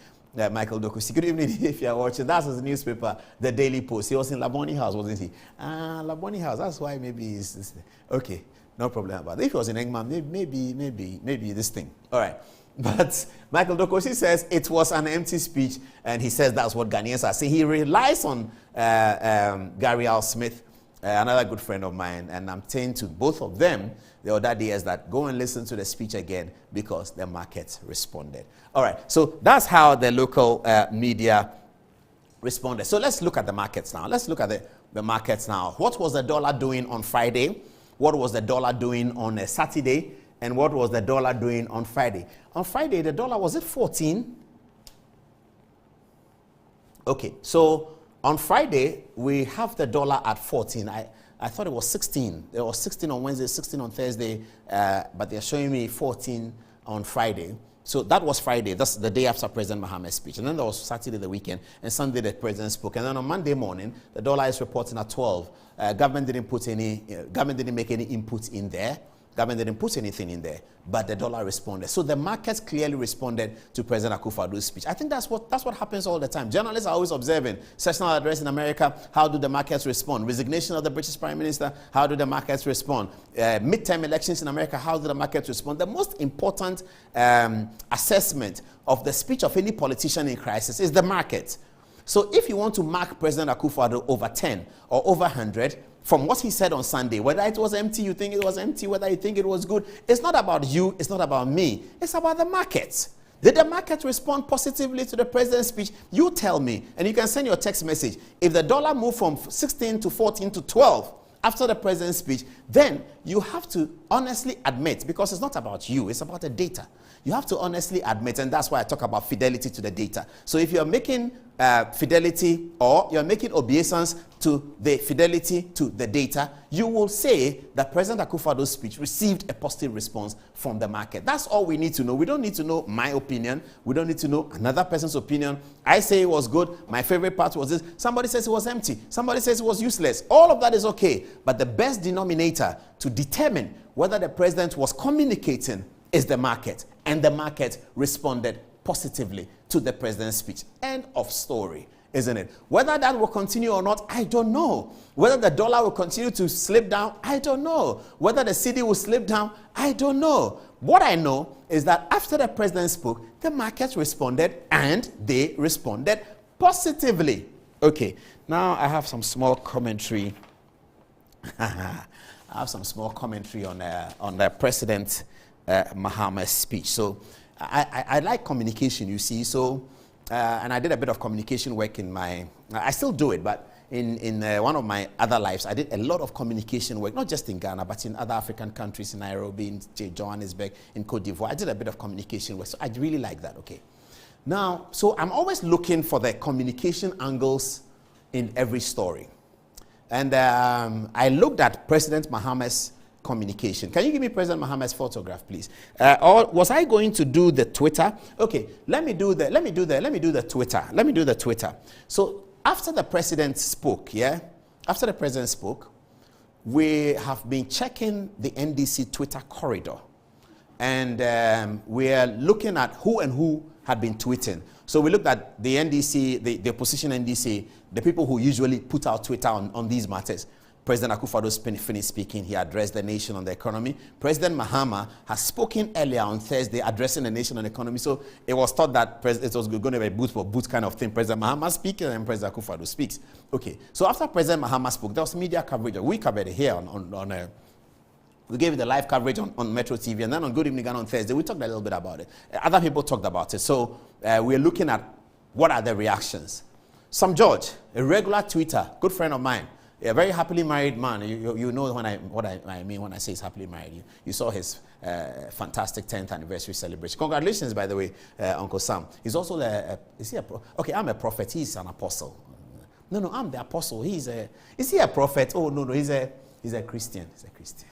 Speaker 1: Michael Dokusi. Good evening if you're watching. That's his newspaper, The Daily Post. He was in Laboni House, wasn't he? Laboni House, that's why maybe he's okay, no problem about that. If he was in Engman, maybe this thing. All right. But Michael Dokusi says it was an empty speech, and he says that's what Ghanaians are saying. He relies on Gary Al Smith, another good friend of mine, and I'm saying to both of them the other day is that go and listen to the speech again because the market responded. All right, so that's how the local media responded. So let's look at the markets now. Let's look at the markets now. What was the dollar doing on Friday? What was the dollar doing on a Saturday? And what was the dollar doing on Friday? On Friday, the dollar, was it 14? Okay, so on Friday, we have the dollar at 14. I thought it was 16. It was 16 on Wednesday, 16 on Thursday, but they're showing me 14 on Friday. So that was Friday. That's the day after President Mohammed's speech. And then there was Saturday, the weekend, and Sunday, the president spoke. And then on Monday morning, the dollar is reporting at 12. Government didn't make any input in there. Government didn't put anything in there, but the dollar responded. So the markets clearly responded to President Akufo-Addo's speech. I think that's what happens all the time. Journalists are always observing sessional address in America. How do the markets respond? Resignation of the British Prime Minister. How do the markets respond? Midterm elections in America. How do the markets respond? The most important assessment of the speech of any politician in crisis is the market. So if you want to mark President Akufo-Addo over 10 or over 100, from what he said on Sunday, whether it was empty, you think it was empty, whether you think it was good, it's not about you, it's not about me, it's about the markets. Did the market respond positively to the president's speech? You tell me, and you can send your text message. If the dollar moved from 16 to 14 to 12 after the president's speech, then you have to honestly admit, because it's not about you, it's about the data. You have to honestly admit, and that's why I talk about fidelity to the data. So if you're making fidelity or you're making obeisance to the fidelity to the data, you will say that President Akufo-Addo's speech received a positive response from the market. That's all we need to know. We don't need to know my opinion. We don't need to know another person's opinion. I say it was good. My favorite part was this. Somebody says it was empty. Somebody says it was useless. All of that is okay. But the best denominator to determine whether the president was communicating is the market. And the market responded positively to the president's speech. End of story, isn't it? Whether that will continue or not, I don't know. Whether the dollar will continue to slip down, I don't know. Whether the cedi will slip down, I don't know. What I know is that after the president spoke, the market responded, and they responded positively. Okay, now I have some small commentary. I have some small commentary on the president Mahama's speech. So I like communication, you see. So, and I did a bit of communication work I still do it, but in one of my other lives, I did a lot of communication work, not just in Ghana, but in other African countries, in Nairobi, in Johannesburg, in Cote d'Ivoire. I did a bit of communication work, so I really like that, okay. Now, so I'm always looking for the communication angles in every story. And I looked at President Mahama's communication. Can you give me President Mahama's photograph, please? Or was I going to do the Twitter? Okay, let me do the Twitter. Let me do the Twitter. So after the president spoke, after the president spoke, we have been checking the NDC Twitter corridor. And we're looking at who had been tweeting. So we looked at the NDC, the opposition NDC, the people who usually put out Twitter on these matters. President Akufo-Addo finished speaking. He addressed the nation on the economy. President Mahama has spoken earlier on Thursday addressing the nation on the economy. So it was thought that it was going to be a boot for boot kind of thing. President Mahama speaking and President Akufo-Addo speaks. Okay, so after President Mahama spoke, there was media coverage. We covered it here we gave it the live coverage on Metro TV, and then on Good Evening Ghana on Thursday, we talked a little bit about it. Other people talked about it. So we're looking at what are the reactions. Sam George, a regular tweeter, good friend of mine, a very happily married man. You know what I mean when I say he's happily married. You saw his fantastic 10th anniversary celebration. Congratulations, by the way, Uncle Sam. He's also okay, I'm a prophet. He's an apostle. No, I'm the apostle. Is he a prophet? Oh, no, he's a Christian. He's a Christian.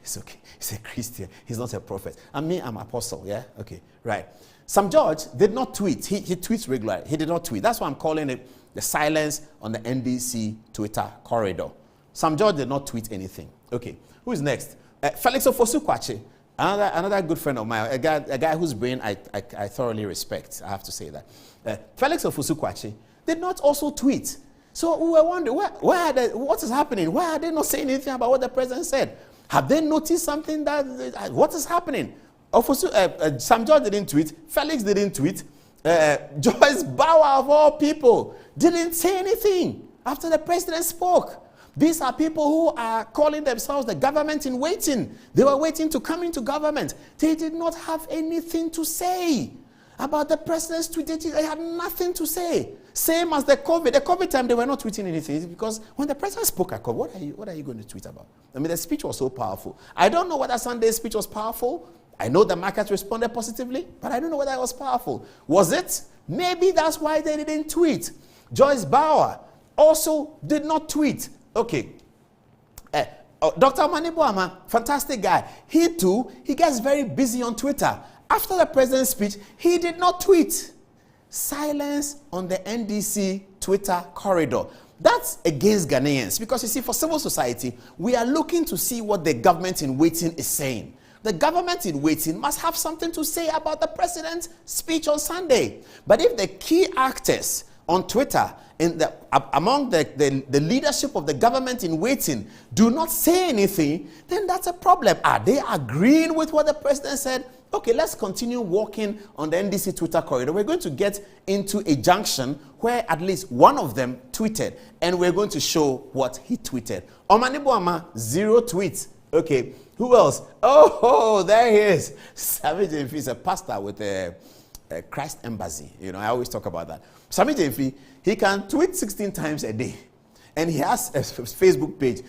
Speaker 1: It's okay. He's a Christian. He's not a prophet. I'm apostle, yeah? Okay, right. Sam George did not tweet. He tweets regularly. He did not tweet. That's why I'm calling it the silence on the NDC Twitter corridor. Sam George did not tweet anything. Okay, who is next? Felix Ofosu-Kwakye, another good friend of mine, a guy whose brain I thoroughly respect. I have to say that. Felix Ofosu-Kwakye did not also tweet. So we were wondering, what is happening? Why are they not saying anything about what the president said? Have they noticed something what is happening? Sam George didn't tweet. Felix didn't tweet. Joyce Bauer, of all people, didn't say anything after the president spoke. These are people who are calling themselves the government in waiting. They were waiting to come into government. They did not have anything to say about the president's tweet. They had nothing to say. Same as the COVID time, they were not tweeting anything because when the president spoke at COVID, what are you going to tweet about? I mean, the speech was so powerful. I don't know whether Sunday's speech was powerful. I know the market responded positively, but I don't know whether it was powerful. Was it? Maybe that's why they didn't tweet. Joyce Bauer also did not tweet. Okay. Dr. Manibuama, fantastic guy. He too, he gets very busy on Twitter. After the president's speech, he did not tweet. Silence on the NDC Twitter corridor. That's against Ghanaians because you see, for civil society, we are looking to see what the government in waiting is saying. The government in waiting must have something to say about the president's speech on Sunday. But if the key actors on Twitter, among the leadership of the government in waiting, do not say anything, then that's a problem. Are they agreeing with what the president said? Okay, let's continue walking on the NDC Twitter corridor. We're going to get into a junction where at least one of them tweeted, and we're going to show what he tweeted. Omanibuama, 0 tweets. Okay, who else? Oh, there he is. Sammy Jemfi is a pastor with a Christ Embassy. You know, I always talk about that. Sammy Jemfi, he can tweet 16 times a day. And he has a Facebook page,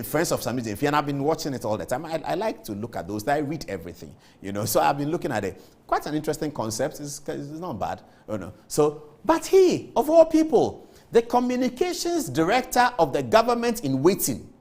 Speaker 1: Friends of Sammy Jemfi, and I've been watching it all the time. I like to look at those. I read everything, you know. So I've been looking at it. Quite an interesting concept. It's not bad, you know. So, but he, of all people, the communications director of the government in waiting,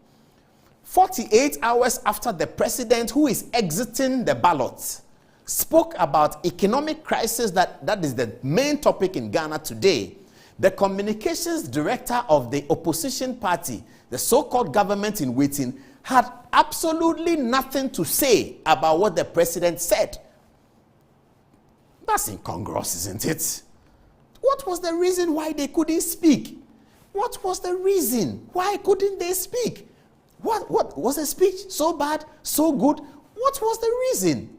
Speaker 1: 48 hours after the president, who is exiting the ballot, spoke about economic crisis that is the main topic in Ghana today. The communications director of the opposition party, the so-called government in waiting, had absolutely nothing to say about what the president said. That's incongruous, isn't it? What was the reason why they couldn't speak? What was the reason? Why couldn't they speak? What was the speech so bad, so good? What was the reason?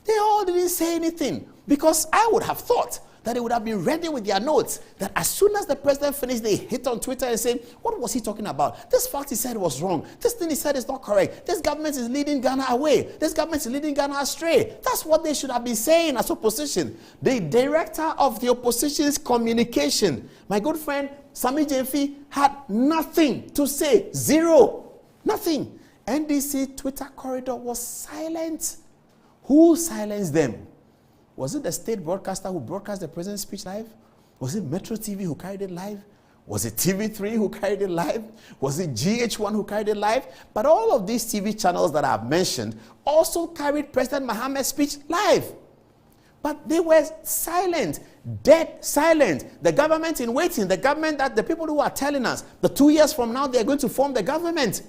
Speaker 1: They all didn't say anything because I would have thought that they would have been ready with their notes, that as soon as the president finished, they hit on Twitter and say, what was he talking about? This fact he said was wrong. This thing he said is not correct. This government is leading Ghana away. This government is leading Ghana astray. That's what they should have been saying as opposition. The director of the opposition's communication, my good friend Sammy Jemfi, had nothing to say. Zero. Nothing. NDC Twitter corridor was silent. Who silenced them? Was it the state broadcaster who broadcast the president's speech live? Was it Metro TV who carried it live? Was it TV3 who carried it live? Was it GH1 who carried it live? But all of these TV channels that I've mentioned also carried President Mohammed's speech live. But they were silent, dead silent. The government in waiting, the government that the people who are telling us that 2 years from now they're going to form the government.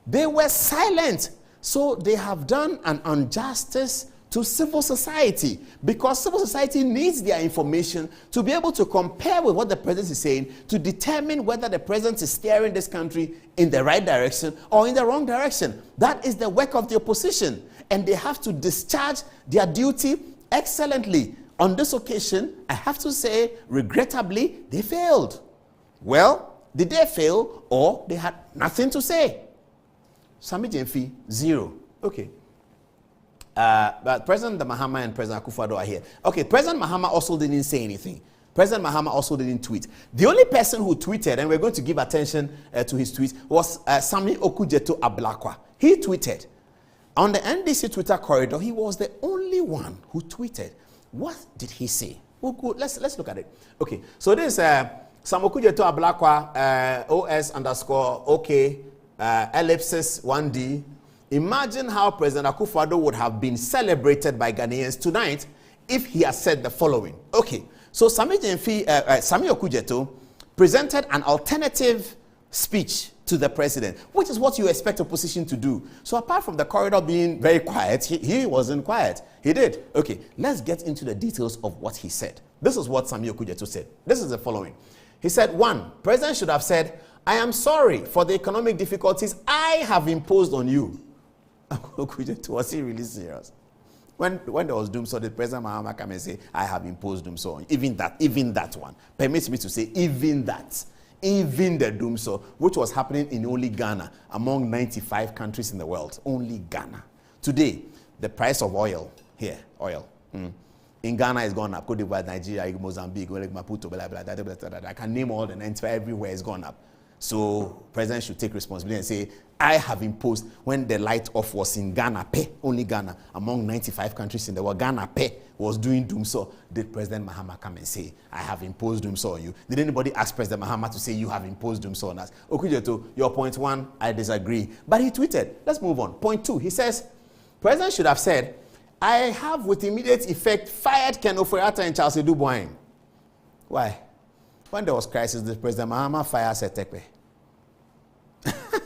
Speaker 1: They were silent. So they have done an injustice to civil society, because civil society needs their information to be able to compare with what the president is saying to determine whether the president is steering this country in the right direction or in the wrong direction. That is the work of the opposition, and they have to discharge their duty excellently. On this occasion, I have to say, regrettably, they failed. Well, did they fail, or they had nothing to say? Sammy Jemfi, 0. Okay. But President Mahama and President Akufo-Addo are here. Okay, President Mahama also didn't say anything. President Mahama also didn't tweet. The only person who tweeted, and we're going to give attention to his tweets, was Sami Okujeto Ablakwa. He tweeted. On the NDC Twitter corridor, he was the only one who tweeted. What did he say? Well, good. Let's look at it. Okay, so this is Sami Okujeto Ablakwa, OS_OK, ellipsis 1D. Imagine how President Akufo-Addo would have been celebrated by Ghanaians tonight if he had said the following. Okay, so Sami Okujeto presented an alternative speech to the president, which is what you expect opposition to do. So apart from the corridor being very quiet, he wasn't quiet. He did. Okay, let's get into the details of what he said. This is what Sami Okujeto said. This is the following. He said, 1, President should have said, I am sorry for the economic difficulties I have imposed on you. Was he really serious? When there was doom, so the President Mahama come and say, I have imposed doom, so even that one permits me to say, even the doom, so which was happening in only Ghana among 95 countries in the world, only Ghana. Today, the price of oil here, in Ghana has gone up. Cote d'Ivoire, Nigeria, Mozambique, Maputo, blah, blah, blah, blah, blah, blah. I can name all the 95 everywhere has gone up. So president should take responsibility and say, I have imposed, when the light off was in Ghana, only Ghana, among 95 countries in the world, Ghana was doing doom, so did President Mahama come and say, I have imposed doom so on you? Did anybody ask President Mahama to say, you have imposed doom so on us? Okujeto, your point 1, I disagree. But he tweeted. Let's move on. Point 2, he says, President should have said, I have with immediate effect fired Ken Ofori-Atta and Charles Edu-Boahen. Why? When there was crisis, the President Mahama fired Setekwe.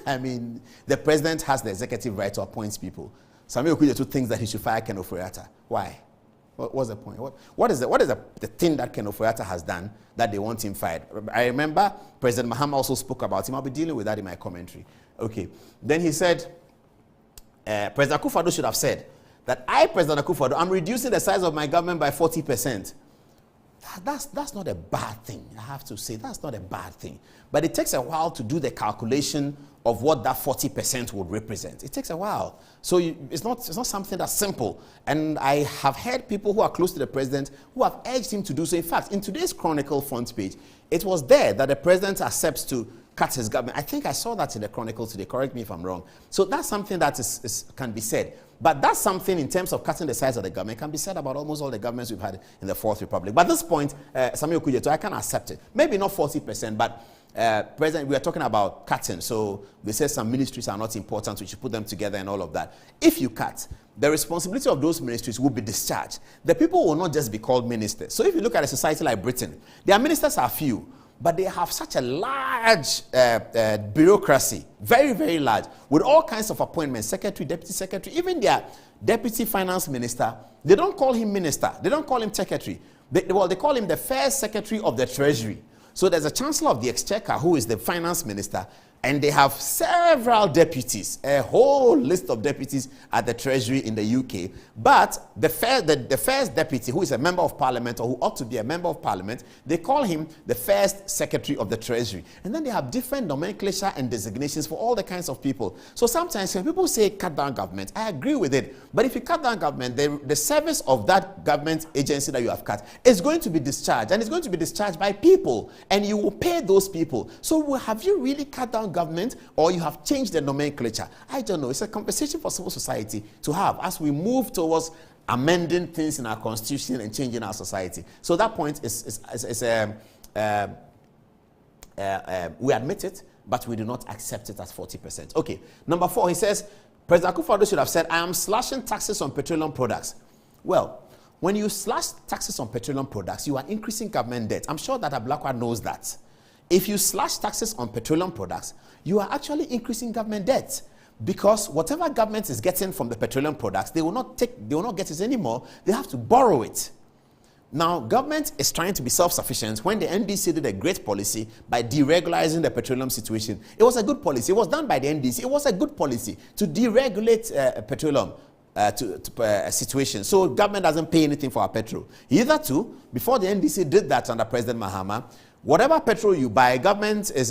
Speaker 1: I mean, the president has the executive right to appoint people. Sami Okujeto thinks that he should fire Ken Ofori-Atta. Why? What's the point? What is the thing that Ken Ofori-Atta has done that they want him fired? I remember President Mahama also spoke about him. I'll be dealing with that in my commentary. Okay. Then he said, President Akufo-Addo should have said that I, President Akufo-Addo, I'm reducing the size of my government by 40%. That's not a bad thing, I have to say. That's not a bad thing. But it takes a while to do the calculation of what that 40% would represent. It takes a while. So it's not something that's simple. And I have heard people who are close to the president who have urged him to do so. In fact, in today's Chronicle front page, it was there that the president accepts to cut his government. I think I saw that in the Chronicle today. Correct me if I'm wrong. So that's something that can be said. But that's something in terms of cutting the size of the government can be said about almost all the governments we've had in the Fourth Republic. But at this point, Sami Okujeto, I can accept it. Maybe not 40%, but President, we are talking about cutting. So they say some ministries are not important, we should put them together and all of that. If you cut, the responsibility of those ministries will be discharged. The people will not just be called ministers. So if you look at a society like Britain, their ministers are few, but they have such a large bureaucracy, very, very large, with all kinds of appointments, secretary, deputy secretary, even their deputy finance minister. They don't call him minister. They don't call him secretary. They call him the first secretary of the treasury. So there's a chancellor of the exchequer who is the finance minister. And they have several deputies, a whole list of deputies at the Treasury in the UK. But the first deputy, who is a member of parliament or who ought to be a member of parliament, they call him the first secretary of the Treasury. And then they have different nomenclature and designations for all the kinds of people. So sometimes when people say cut down government, I agree with it. But if you cut down government, the service of that government agency that you have cut is going to be discharged. And it's going to be discharged by people. And you will pay those people. So have you really cut down government, or you have changed the nomenclature? I don't know. It's a conversation for civil society to have as we move towards amending things in our constitution and changing our society. So that point we admit it, but we do not accept it as 40%. Okay. Number 4, he says, President Akufo-Addo should have said, I am slashing taxes on petroleum products. Well, when you slash taxes on petroleum products, you are increasing government debt. I'm sure that Ablakwa knows that. If you slash taxes on petroleum products, you are actually increasing government debt, because whatever government is getting from the petroleum products, they will not get it anymore. They have to borrow it. Now, government is trying to be self-sufficient. When the NDC did a great policy by deregularizing the petroleum situation, it was a good policy. It was done by the NDC. It was a good policy to deregulate petroleum situation. So government doesn't pay anything for our petrol. Either two, before the NDC did that under President Mahama, whatever petrol you buy, government is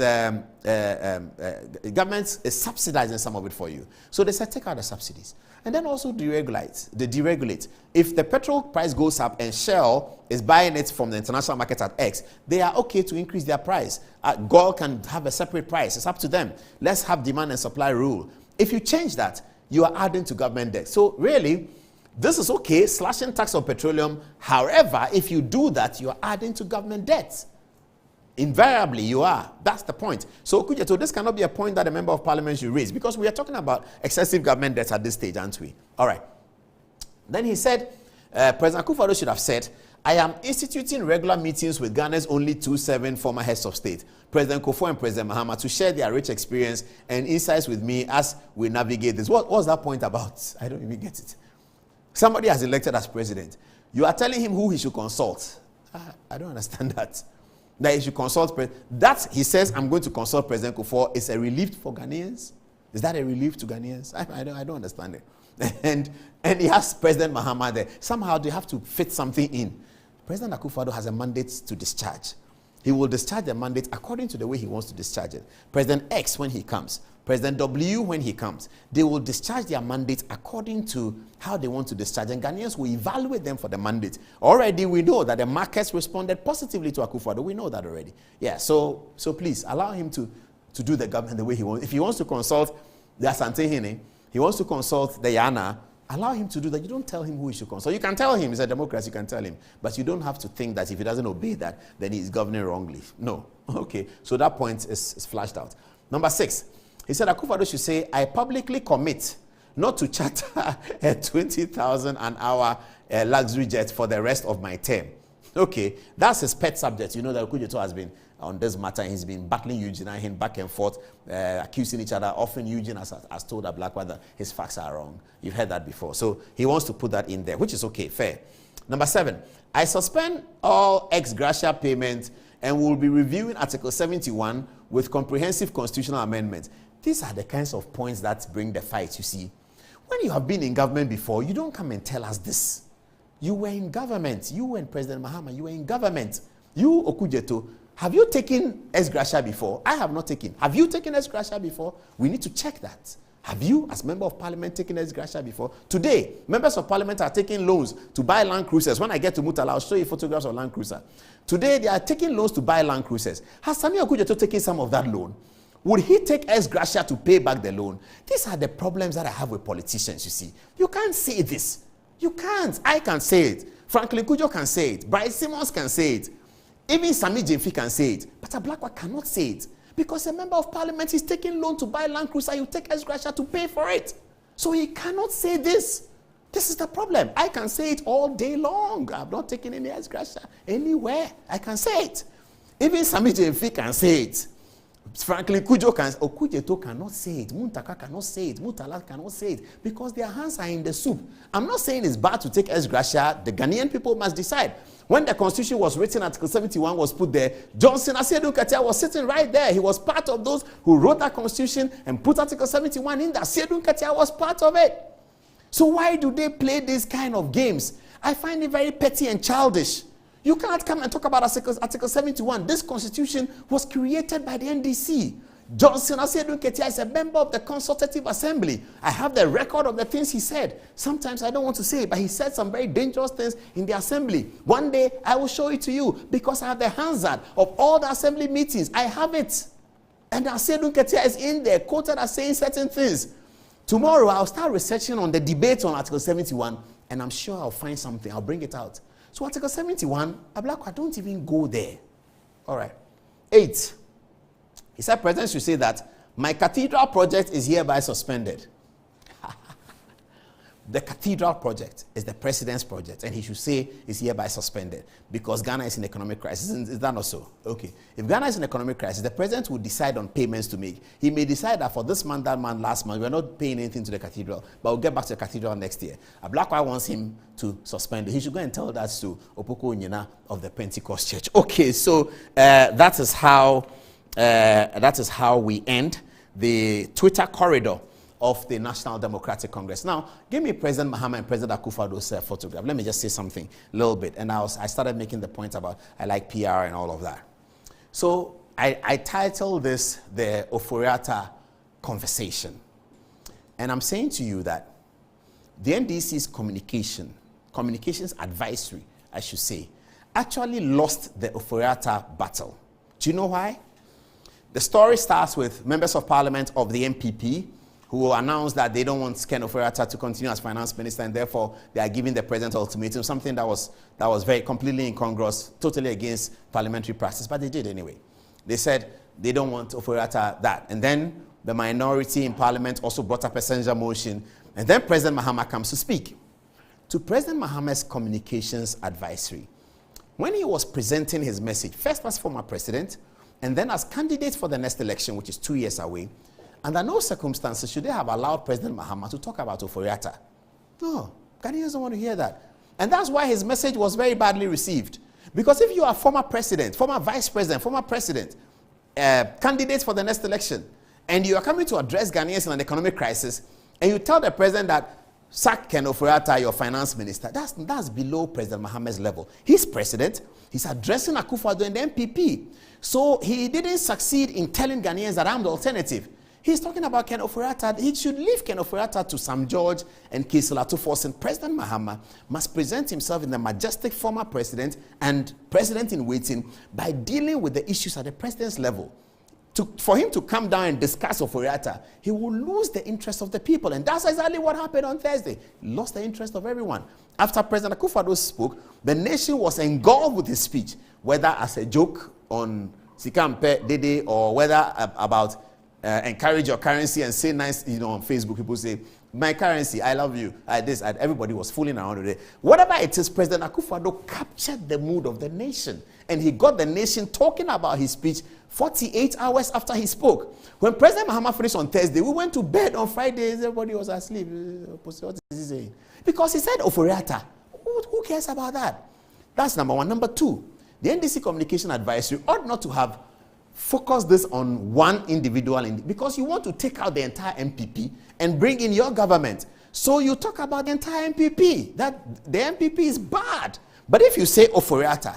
Speaker 1: subsidizing some of it for you. So they said take out the subsidies. And then also deregulate. If the petrol price goes up and Shell is buying it from the international market at X, they are okay to increase their price. Gold can have a separate price. It's up to them. Let's have demand and supply rule. If you change that, you are adding to government debt. So really, this is okay, slashing tax on petroleum. However, if you do that, you are adding to government debt. Invariably, you are. That's the point. So this cannot be a point that a member of parliament should raise, because we are talking about excessive government debt at this stage, aren't we? All right. Then he said, President Akufo-Addo should have said, I am instituting regular meetings with Ghana's only 27 former heads of state, President Kufuor and President Mahama, to share their rich experience and insights with me as we navigate this. What was that point about? I don't even get it. Somebody has elected as president. You are telling him who he should consult. I don't understand that. That he should consult. That he says, I'm going to consult President Kufuor, is a relief for Ghanaians? Is that a relief to Ghanaians? I don't understand it. And he has President Mahama there. Somehow they have to fit something in. President Akufo-Addo has a mandate to discharge. He will discharge the mandate according to the way he wants to discharge it. President X when he comes, President W when he comes, they will discharge their mandate according to how they want to discharge, and Ghanaians will evaluate them for the mandate. Already we know that the markets responded positively to Akufo-Addo. We know that already. Yeah, so please allow him to do the government the way he wants. If he wants to consult the Asante Hene, he wants to consult the Yana, allow him to do that. You don't tell him who he should consult. You can tell him, he's a Democrat, you can tell him. But you don't have to think that if he doesn't obey that, then he's governing wrongly. No. Okay, so that point is flashed out. Number 6, he said Akufo-Addo should say, I publicly commit not to charter a 20,000 an hour luxury jet for the rest of my term. Okay, that's his pet subject. You know that Okujeto has been on this matter. He's been battling Eugene and him back and forth, accusing each other. Often Eugene has told Ablakwa that his facts are wrong. You've heard that before. So he wants to put that in there, which is okay, fair. Number 7, I suspend all ex gratia payments and will be reviewing Article 71 with comprehensive constitutional amendments. These are the kinds of points that bring the fight, you see. When you have been in government before, you don't come and tell us this. You were in government. You and President Mahama, you were in government. You, Okujeto, have you taken ex gratia before? I have not taken. Have you taken ex gratia before? We need to check that. Have you, as member of parliament, taken ex gratia before? Today, members of parliament are taking loans to buy land cruisers. When I get to Mutala, I'll show you photographs of land cruiser. Today, they are taking loans to buy land cruisers. Has Sami Okujeto taken some of that loan? Would he take ex gratia to pay back the loan? These are the problems that I have with politicians, you see. You can't say this. You can't. I can say it. Franklin Kujo can say it. Bryce Simmons can say it. Even Sami Jemfi can say it. But Ablakwa cannot say it. Because a member of parliament is taking loan to buy land cruiser, you take ex gratia to pay for it. So he cannot say this. This is the problem. I can say it all day long. I've not taken any ex gratia anywhere. I can say it. Even Sami Jemfi can say it. Frankly, Kujeto cannot say it. Muntaka cannot say it. Mutala cannot say it because their hands are in the soup. I'm not saying it's bad to take ex gratia. The Ghanaian people must decide. When the constitution was written, Article 71 was put there. Johnson Asiedu Nketia was sitting right there. He was part of those who wrote that constitution and put Article 71 in there. Asiedu Nketia was part of it. So why do they play these kind of games? I find it very petty and childish. You cannot come and talk about Article 71. This constitution was created by the NDC. Johnson Asiedu Nketia is a member of the Consultative Assembly. I have the record of the things he said. Sometimes I don't want to say it, but he said some very dangerous things in the assembly. One day I will show it to you because I have the Hansard of all the assembly meetings. I have it. And Asiedu Nketia is in there, quoted as saying certain things. Tomorrow I'll start researching on the debate on Article 71, and I'm sure I'll find something. I'll bring it out. So Article 71, Ablakwa, don't even go there. All right. 8. He said, President should say that my cathedral project is hereby suspended. The cathedral project is the president's project, and he should say it's hereby suspended because Ghana is in economic crisis. Is that not so? Okay. If Ghana is in economic crisis, the president will decide on payments to make. He may decide that for this month, that month, last month, we're not paying anything to the cathedral, but we'll get back to the cathedral next year. Ablakwa wants him to suspend it. He should go and tell that to Opoko Onyina of the Pentecost Church. Okay, so that is how we end the Twitter corridor of the National Democratic Congress. Now, give me President Mahama and President Akufo-Addo's photograph. Let me just say something a little bit. And I started making the point about I like PR and all of that. So I titled this the Oforiatta Conversation. And I'm saying to you that the NDC's communications advisory, I should say, actually lost the Oforiatta battle. Do you know why? The story starts with members of parliament of the MPP who announced that they don't want Ken Oforiatta to continue as finance minister, and therefore they are giving the president ultimatum, something that was very completely incongruous, totally against parliamentary practice, but they did anyway. They said they don't want Oforiatta that. And then the minority in parliament also brought up a censure motion, and then President Mahama comes to speak. To President Mahama's communications advisory, when he was presenting his message, first as former president, and then as candidate for the next election, which is 2 years away, under no circumstances should they have allowed President Mahama to talk about Oforiatta. No, Ghanaians don't want to hear that. And that's why his message was very badly received. Because if you are former president, former vice president, former president, candidate for the next election, and you are coming to address Ghanaians in an economic crisis, and you tell the president that sack Ken Oforiatta, your finance minister, that's below President Mahama's level. He's president, he's addressing Akufo-Addo and the MPP. So he didn't succeed in telling Ghanaians that I'm the alternative. He's talking about Ken Oforiatta. He should leave Ken Oforiatta to Sam George and Kisila to force him. President Mahama must present himself in the majestic former president and president in waiting by dealing with the issues at the president's level. For him to come down and discuss Oforiatta, he will lose the interest of the people. And that's exactly what happened on Thursday. He lost the interest of everyone. After President Akufo-Addo spoke, the nation was engulfed with his speech, whether as a joke on Sikampe Dede or whether about encourage your currency and say nice, on Facebook, people say, my currency, I love you, everybody was fooling around with it. Whatever it is, President Akufo-Addo captured the mood of the nation. And he got the nation talking about his speech 48 hours after he spoke. When President Mahama finished on Thursday, we went to bed on Friday, everybody was asleep. What is he saying? Because he said Oforiatta. Who cares about that? That's number one. Number two, the NDC Communication Advisory ought not to have focus this on one individual because you want to take out the entire MPP and bring in your government. So you talk about the entire MPP, that the MPP is bad. But if you say Oforiatta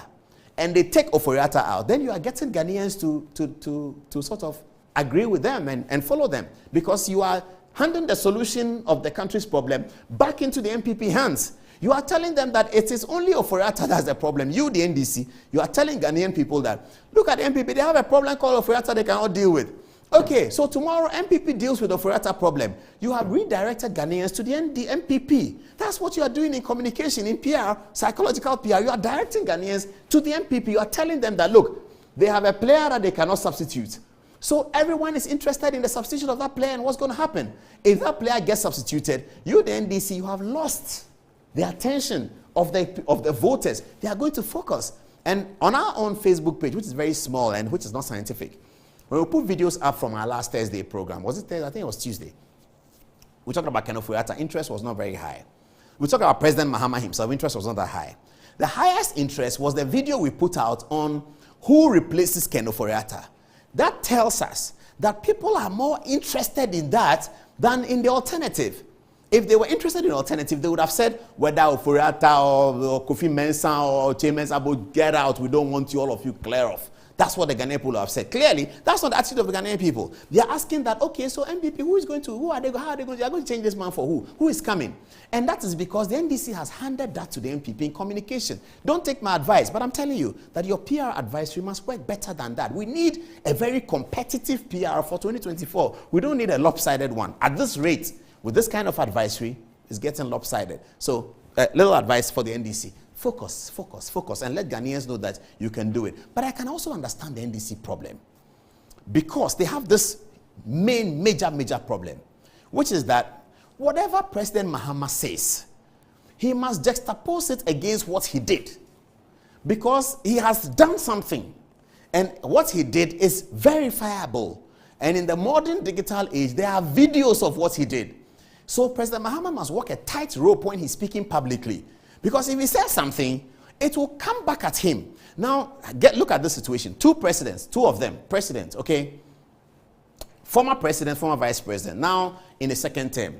Speaker 1: and they take Oforiatta out, then you are getting Ghanaians to sort of agree with them and follow them because you are handing the solution of the country's problem back into the MPP hands. You are telling them that it is only Oforiatta that's the problem. You, the NDC, you are telling Ghanaian people that, look at the MPP, they have a problem called Oforiatta they cannot deal with. Okay, so tomorrow MPP deals with the Oforiatta problem. You have redirected Ghanaians to the MPP. That's what you are doing in communication, in PR, psychological PR. You are directing Ghanaians to the MPP. You are telling them that, look, they have a player that they cannot substitute. So everyone is interested in the substitution of that player and what's going to happen. If that player gets substituted, you, the NDC, you have lost the attention of the voters. They are going to focus. And on our own Facebook page, which is very small and which is not scientific, When we put videos up from our last Thursday program, was it Thursday? I think it was Tuesday. We talked about Kenneth Fuyata. Interest was not very high. We talked about President Mahama himself. Interest was not that high. The highest interest was the video we put out on who replaces Kenneth Fuyata. That tells us that people are more interested in that than in the alternative. If they were interested in alternative, they would have said whether Fuyata or Kofi Mensah or Che Mensah, get out, we don't want you, all of you, clear off. That's what the Ghanaian people have said. Clearly, that's not the attitude of the Ghanaian people. They are asking that, okay, so MPP, how are they going to change this man for who? Who is coming? And that is because the NDC has handed that to the MPP in communication. Don't take my advice, but I'm telling you that your PR advisory must work better than that. We need a very competitive PR for 2024. We don't need a lopsided one. At this rate, with this kind of advisory, it's getting lopsided. So, little advice for the NDC. Focus, focus, focus, and let Ghanaians know that you can do it. But I can also understand the NDC problem because they have this major problem, which is that whatever President Mahama says, he must juxtapose it against what he did because he has done something, and what he did is verifiable. And in the modern digital age, there are videos of what he did. So President Mahama must walk a tightrope when he's speaking publicly. Because if he says something, it will come back at him. Now, look at this situation. Two of them, presidents, okay? Former president, former vice president, now in the second term.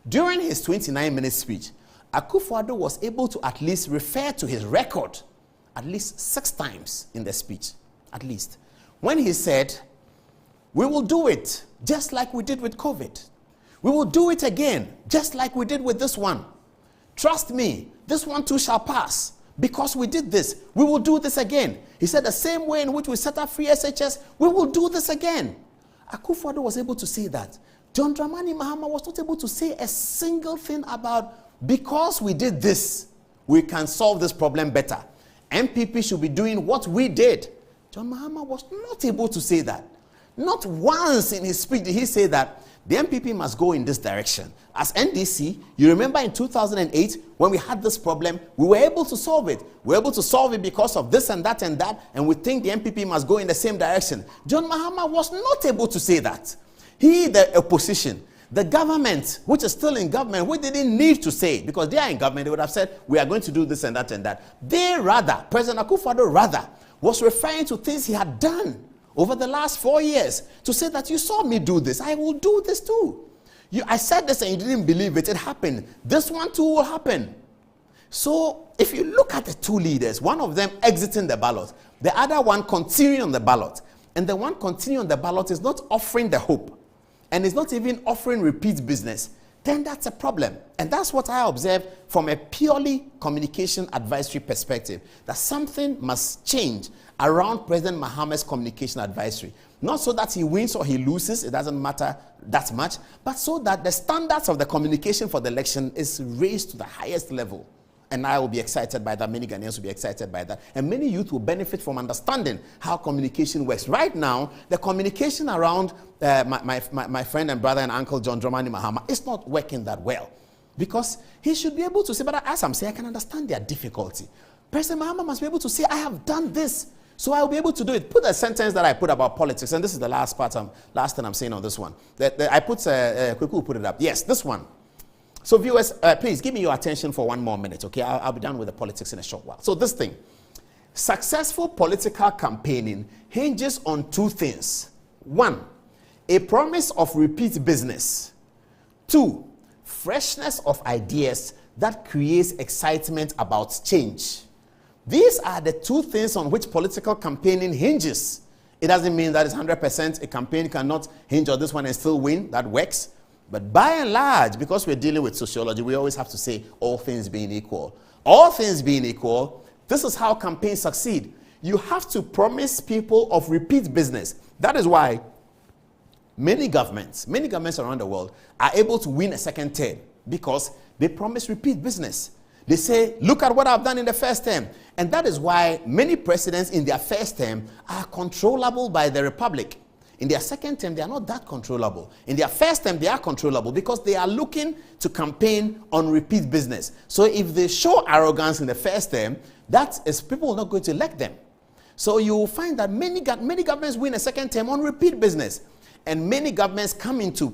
Speaker 1: During his 29-minute speech, Akufo-Addo was able to at least refer to his record at least 6 times in the speech, at least. When he said, we will do it just like we did with COVID. We will do it again, just like we did with this one. Trust me, this one too shall pass. Because we did this, we will do this again. He said the same way in which we set up free SHS, we will do this again. Akufo-Addo was able to say that. John Dramani Mahama was not able to say a single thing about because we did this, we can solve this problem better. MPP should be doing what we did. John Mahama was not able to say that. Not once in his speech did he say that the MPP must go in this direction. As NDC, you remember in 2008, when we had this problem, we were able to solve it. We were able to solve it because of this and that, and we think the MPP must go in the same direction. John Mahama was not able to say that. He, the opposition, the government, which is still in government, we didn't need to say it because they are in government, they would have said, we are going to do this and that and that. They rather, President Akufo-Addo rather, was referring to things he had done over the last 4 years to say that you saw me do this, I will do this too. I said this and you didn't believe it, it happened. This one too will happen. So if you look at the two leaders, one of them exiting the ballot, the other one continuing on the ballot, and the one continuing on the ballot is not offering the hope and is not even offering repeat business, then that's a problem. And that's what I observed from a purely communication advisory perspective, that something must change around President Mahama's communication advisory. Not so that he wins or he loses, it doesn't matter that much, but so that the standards of the communication for the election is raised to the highest level. And I will be excited by that. Many Ghanaians will be excited by that. And many youth will benefit from understanding how communication works. Right now, the communication around my friend and brother and uncle John Dramani Mahama is not working that well. Because he should be able to say, but as I'm saying, I can understand their difficulty. President Mahama must be able to say, I have done this, so I'll be able to do it. Put a sentence that I put about politics, and this is the last thing I'm saying on this one. I put, Kweku put it up. Yes, this one. So viewers, please give me your attention for 1 more minute, okay? I'll be done with the politics in a short while. So this thing, successful political campaigning hinges on 2 things. 1, a promise of repeat business. 2, freshness of ideas that creates excitement about change. These are the 2 things on which political campaigning hinges. It doesn't mean that it's 100% a campaign cannot hinge on this one and still win. That works. But by and large, because we're dealing with sociology, we always have to say all things being equal. All things being equal, this is how campaigns succeed. You have to promise people of repeat business. That is why many governments around the world are able to win a second term because they promise repeat business. They say, look at what I've done in the first term. And that is why many presidents in their first term are controllable by the Republic. In their second term, they are not that controllable. In their first term, they are controllable because they are looking to campaign on repeat business. So if they show arrogance in the first term, that is people are not going to elect them. So you will find that many governments win a second term on repeat business. And many governments come into,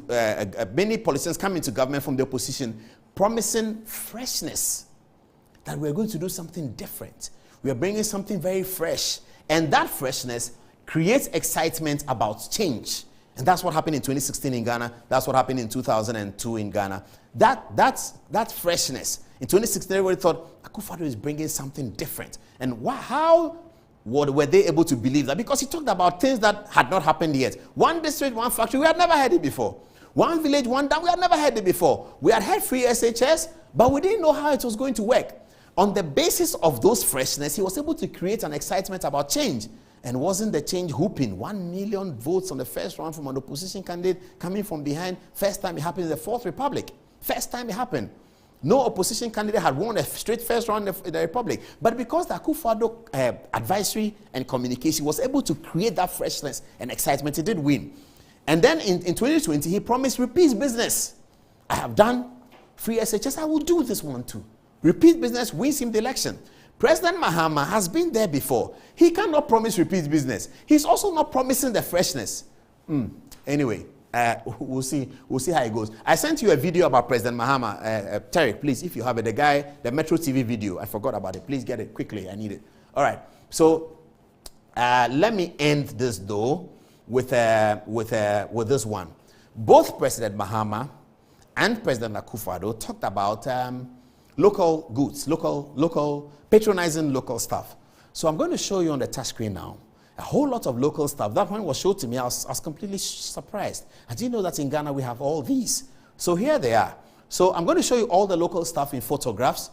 Speaker 1: many politicians come into government from the opposition promising freshness. That we're going to do something different. We are bringing something very fresh. And that freshness creates excitement about change. And that's what happened in 2016 in Ghana. That's what happened in 2002 in Ghana. That freshness. In 2016, everybody thought, Akufo-Addo is bringing something different. And how were they able to believe that? Because he talked about things that had not happened yet. One district, one factory, we had never heard it before. One village, one dam, we had never heard it before. We had heard free SHS, but we didn't know how it was going to work. On the basis of those freshness, he was able to create an excitement about change. And wasn't the change whooping? 1 million votes on the first round from an opposition candidate coming from behind. First time it happened in the Fourth Republic. First time it happened. No opposition candidate had won a straight first round in the Republic. But because the Akufo-Addo advisory and communication was able to create that freshness and excitement, he did win. And then in 2020, he promised repeat business. I have done free SHS, I will do this one too. Repeat business wins him the election. President Mahama has been there before. He cannot promise repeat business. He's also not promising the freshness. Anyway, we'll see how it goes. I sent you a video about President Mahama. Terry, please, if you have it, the Metro TV video. I forgot about it. Please get it quickly. I need it. All right. So let me end this though with this one. Both President Mahama and President Akufo-Addo talked about local goods, patronizing local stuff. So I'm going to show you on the touch screen now a whole lot of local stuff. That one was shown to me. I was completely surprised. I didn't know that in Ghana we have all these. So here they are. So I'm going to show you all the local stuff in photographs,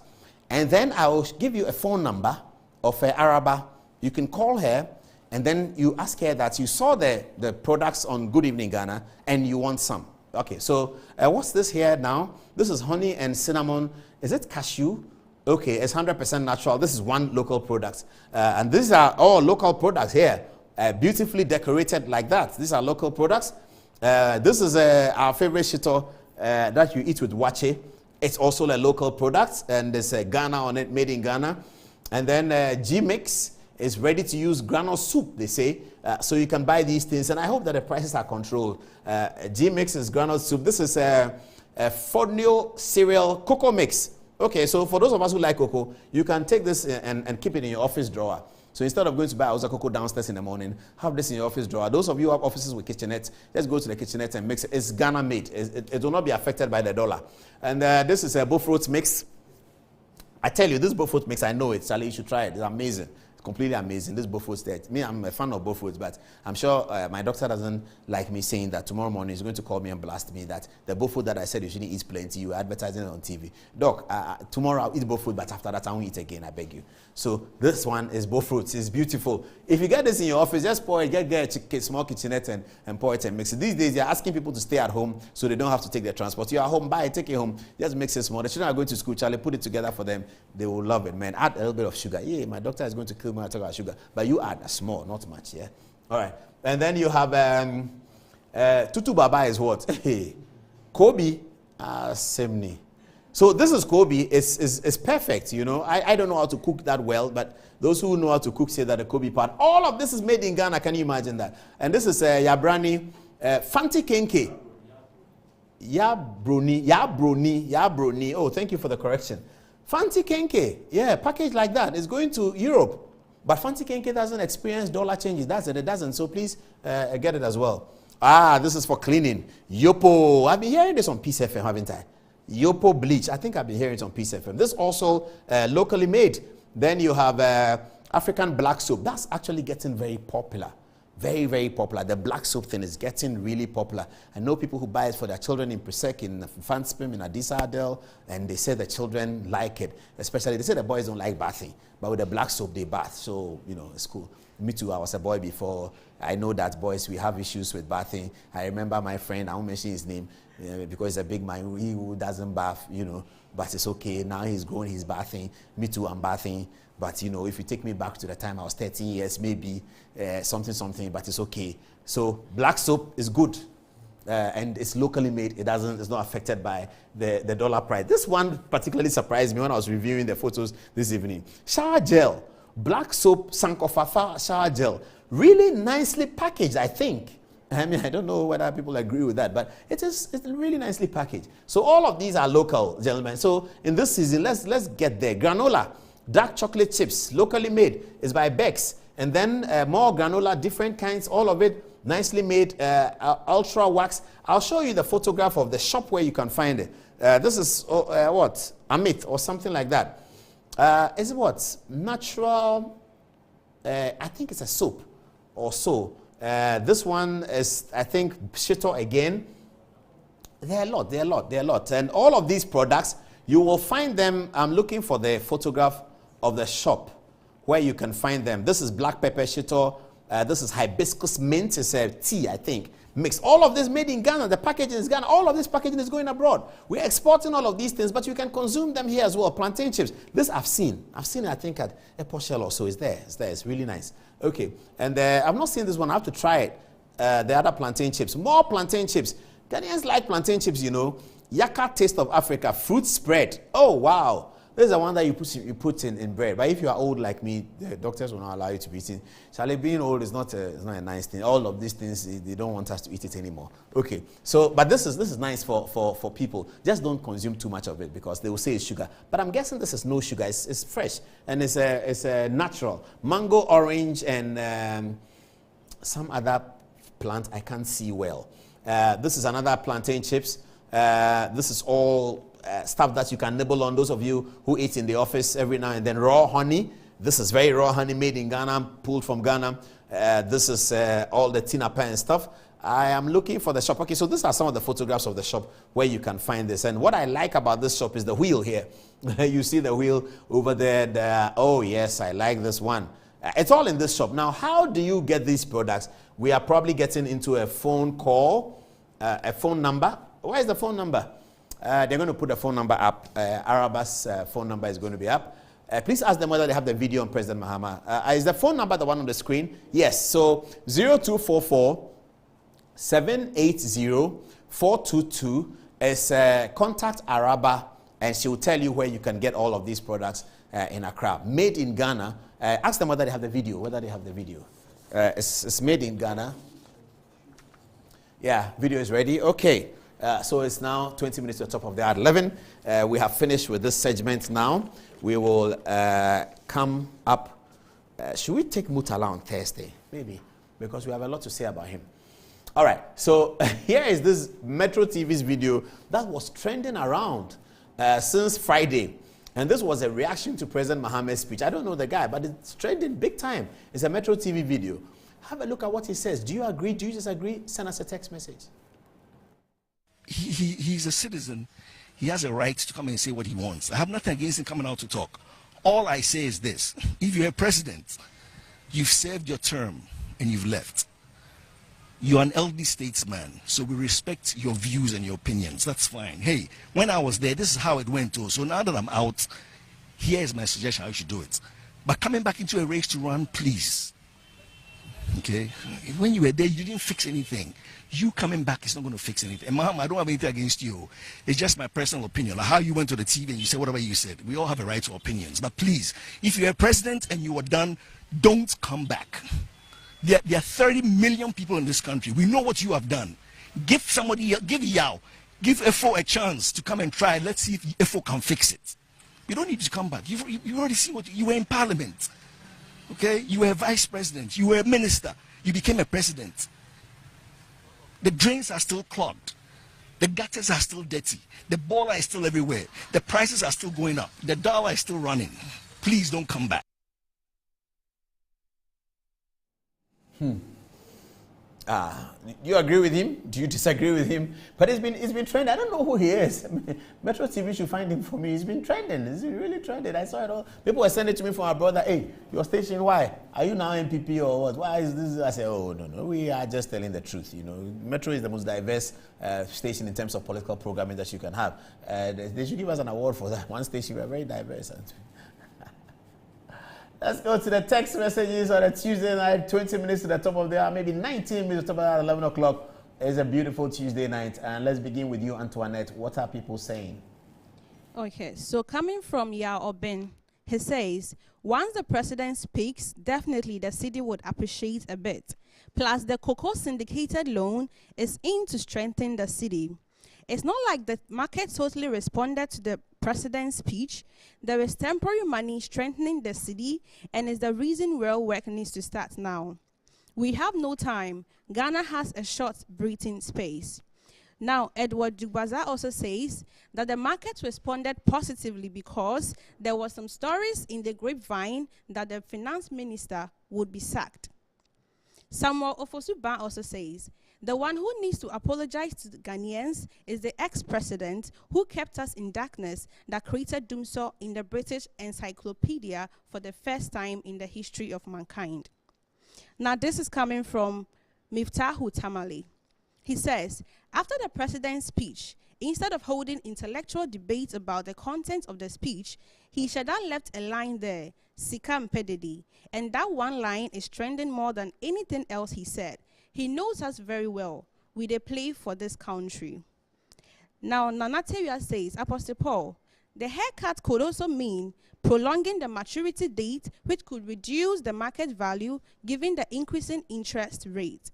Speaker 1: and then I will give you a phone number of Araba. You can call her, and then you ask her that you saw the products on Good Evening Ghana and you want some. Okay, so what's this here now? This is honey and cinnamon. Is it cashew? Okay, it's 100% natural. This is one local product. And these are all local products here, beautifully decorated like that. These are local products. This is our favorite shito that you eat with wache. It's also a local product, and there's Ghana on it, made in Ghana. And then G-Mix is ready to use granule soup, they say. So you can buy these things, and I hope that the prices are controlled. G-Mix is granule soup. This is a Fonio cereal cocoa mix. Okay, so for those of us who like cocoa, you can take this and keep it in your office drawer. So instead of going to buy Ausa cocoa downstairs in the morning, have this in your office drawer. Those of you who have offices with kitchenettes, just go to the kitchenette and mix it. It's Ghana made. It will not be affected by the dollar. And this is a bullfruit mix. I tell you, this bullfruit mix, I know it. Charlie, you should try it. It's amazing. Completely amazing. This bullfruit state. Me, I'm a fan of bullfruits, but I'm sure my doctor doesn't like me saying that tomorrow morning he's going to call me and blast me that the bullfruit that I said you shouldn't eat plenty, you were advertising it on TV. Doc, tomorrow I'll eat bullfruit, but after that I won't eat again, I beg you. So this one is bullfruits. It's beautiful. If you get this in your office, just pour it, get a small kitchenette and pour it and mix it. These days, you're asking people to stay at home so they don't have to take their transport. You're at home, buy it, take it home, just mix it small. The children are going to school, Charlie, put it together for them. They will love it, man. Add a little bit of sugar. Yeah, my doctor is going to kill me when I talk about sugar. But you add a small, not much, yeah? All right. And then you have Tutu Baba is what? Kobe, Semni. So this is Kobe. It's perfect, you know. I don't know how to cook that well, but those who know how to cook say that the Kobe part. All of this is made in Ghana. Can you imagine that? And this is Yabrani, Fanti Kenke. Yabroni. Oh, thank you for the correction. Fanti Kenke, yeah, packaged like that. It's going to Europe. But Fanti Kenke doesn't experience dollar changes. That's it. It doesn't. So please get it as well. This is for cleaning. Yopo. I've been hearing this on Peace FM, haven't I? Yopo bleach. I think I've been hearing it on Peace FM. This also locally made. Then you have African black soap. That's actually getting very popular. Very, very popular. The black soap thing is getting really popular. I know people who buy it for their children in Presec, in Fanspim, in Adisa Adel, and they say the children like it. Especially, they say the boys don't like bathing, but with the black soap, they bath. So, you know, it's cool. Me too, I was a boy before. I know that boys, we have issues with bathing. I remember my friend, I won't mention his name, because he's a big man, he who doesn't bath, you know, but it's okay. Now he's grown, he's bathing. Me too, I'm bathing. But, you know, if you take me back to the time I was 13 years, maybe something, but it's okay. So black soap is good. And it's locally made. It's not affected by the dollar price. This one particularly surprised me when I was reviewing the photos this evening. Shower gel, black soap Sankofa shower gel. Really nicely packaged, I think. I mean, I don't know whether people agree with that, but it's really nicely packaged. So all of these are local, gentlemen. So in this season, let's get there. Granola, dark chocolate chips, locally made, is by Bex. And then more granola, different kinds, all of it nicely made, ultra wax. I'll show you the photograph of the shop where you can find it. This is what? Amit or something like that. Is it what? Natural, I think it's a soap or so. This one is, I think, Shito again. There are a lot. And all of these products, you will find them. I'm looking for the photograph of the shop where you can find them. This is black pepper Shito. This is hibiscus mint. It's a tea, I think, mixed. All of this made in Ghana. The packaging is Ghana. All of this packaging is going abroad. We're exporting all of these things, but you can consume them here as well. Plantain chips. This I've seen it, I think, at Airport Shell or so. It's there. It's really nice. Okay, and I've not seen this one. I have to try it. The other plantain chips. More plantain chips. Ghanaians like plantain chips, you know. Yaka Taste of Africa. Fruit spread. Oh, wow. This is the one that you put in bread. But if you are old like me, the doctors will not allow you to be eating. Charlie, being old is not a nice thing. All of these things, they don't want us to eat it anymore. Okay, so, but this is nice for people. Just don't consume too much of it because they will say it's sugar. But I'm guessing this is no sugar. It's fresh and it's a natural. Mango, orange, and some other plant I can't see well. This is another plantain chips. This is all stuff that you can nibble on. Those of you who eat in the office every now and then. Raw honey. This is very raw honey made in Ghana, pulled from Ghana. This is all the tinapa and stuff. I am looking for the shop. Okay, so these are some of the photographs of the shop where you can find this. And what I like about this shop is the wheel here. You see the wheel over there. Oh, yes, I like this one. It's all in this shop. Now, how do you get these products? We are probably getting into a phone call, a phone number. Where is the phone number? They're going to put the phone number up. Araba's phone number is going to be up. Please ask them whether they have the video on President Mahama. Is the phone number the one on the screen? Yes. So 0244 780 422 is contact Araba, and she will tell you where you can get all of these products in Accra. Made in Ghana. Ask them whether they have the video. It's made in Ghana. Yeah, video is ready. Okay. So it's now 20 minutes to the top of the hour 11. We have finished with this segment now. We will come up. Should we take Mutala on Thursday? Maybe, because we have a lot to say about him. All right, so here is this Metro TV's video that was trending around since Friday. And this was a reaction to President Mahama's speech. I don't know the guy, but it's trending big time. It's a Metro TV video. Have a look at what he says. Do you agree? Do you disagree? Send us a text message.
Speaker 5: He's a citizen. He has a right to come and say what he wants. I have nothing against him coming out to talk. All I say is this. If you're a president, you've served your term and you've left. You're an elderly statesman, so we respect your views and your opinions. That's fine. Hey, when I was there, this is how it went too. So now that I'm out, here is my suggestion how you should do it. But coming back into a race to run, please. Okay? When you were there, you didn't fix anything. You coming back is not going to fix anything. And Mahama, I don't have anything against you. It's just my personal opinion. Like how you went to the TV and you said whatever you said. We all have a right to opinions. But please, if you're a president and you were done, don't come back. There are 30 million people in this country. We know what you have done. Give somebody, give Yao, give FO a chance to come and try. Let's see if FO can fix it. You don't need to come back. You've already seen what you were in parliament. Okay? You were a vice president. You were a minister. You became a president. The drains are still clogged. The gutters are still dirty. The baller is still everywhere. The prices are still going up. The dollar is still running. Please don't come back.
Speaker 1: You agree with him? Do you disagree with him? But it's been trending. I don't know who he is. Metro TV should find him for me. He's been trending. It's really trending. I saw it all. People were sending it to me from our brother. Hey, your station, why? Are you now MPP or what? Why is this? I said, oh, no. We are just telling the truth. You know, Metro is the most diverse station in terms of political programming that you can have. They should give us an award for that. One station, we are very diverse. Let's go to the text messages on a Tuesday night, 20 minutes to the top of the hour, maybe 19 minutes to the top of the hour, 11 o'clock. It's a beautiful Tuesday night. And let's begin with you, Antoinette. What are people saying?
Speaker 6: Okay, so coming from Yao Oben, He says, once the president speaks, definitely the cedi would appreciate a bit. Plus, the cocoa syndicated loan is in to strengthen the cedi. It's not like the market totally responded to the president's speech. There is temporary money strengthening the cedi, and is the reason real work needs to start now. We have no time. Ghana has a short breathing space. Now, Edward Dugbaza also says that the market responded positively because there were some stories in the grapevine that the finance minister would be sacked. Samuel Ofosu-Ban also says, the one who needs to apologize to the Ghanaians is the ex-president who kept us in darkness that created doomsday in the British Encyclopedia for the first time in the history of mankind. Now, this is coming from Miftahu Tamale. He says, after the president's speech, instead of holding intellectual debates about the content of the speech, he should have left a line there, Sika Mpedede, and that one line is trending more than anything else he said. He knows us very well. We dey play for this country. Now, Nanateria says, Apostle Paul, the haircut could also mean prolonging the maturity date, which could reduce the market value given the increasing interest rate.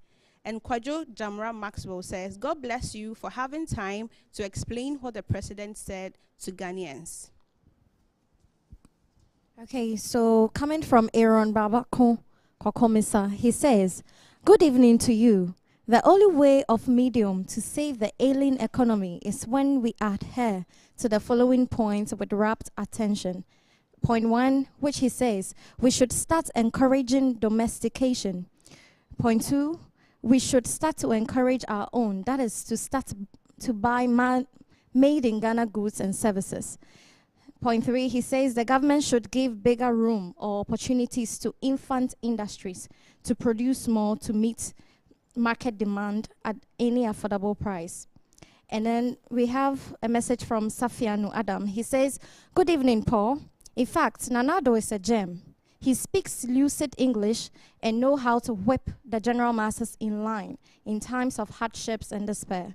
Speaker 6: And Kwajo Jamra Maxwell says, God bless you for having time to explain what the president said to Ghanaians.
Speaker 7: Okay, so coming from Aaron Babako Kokomisa, he says, good evening to you. The only way of medium to save the ailing economy is when we adhere to the following points with rapt attention. Point 1, which he says, we should start encouraging domestication. Point 2, we should start to encourage our own, that is to start to buy made in Ghana goods and services. Point 3, he says the government should give bigger room or opportunities to infant industries to produce more to meet market demand at any affordable price. And then we have a message from Safianu Adam. He says, good evening, Paul. In fact, Nanado is a gem. He speaks lucid English and knows how to whip the general masses in line in times of hardships and despair.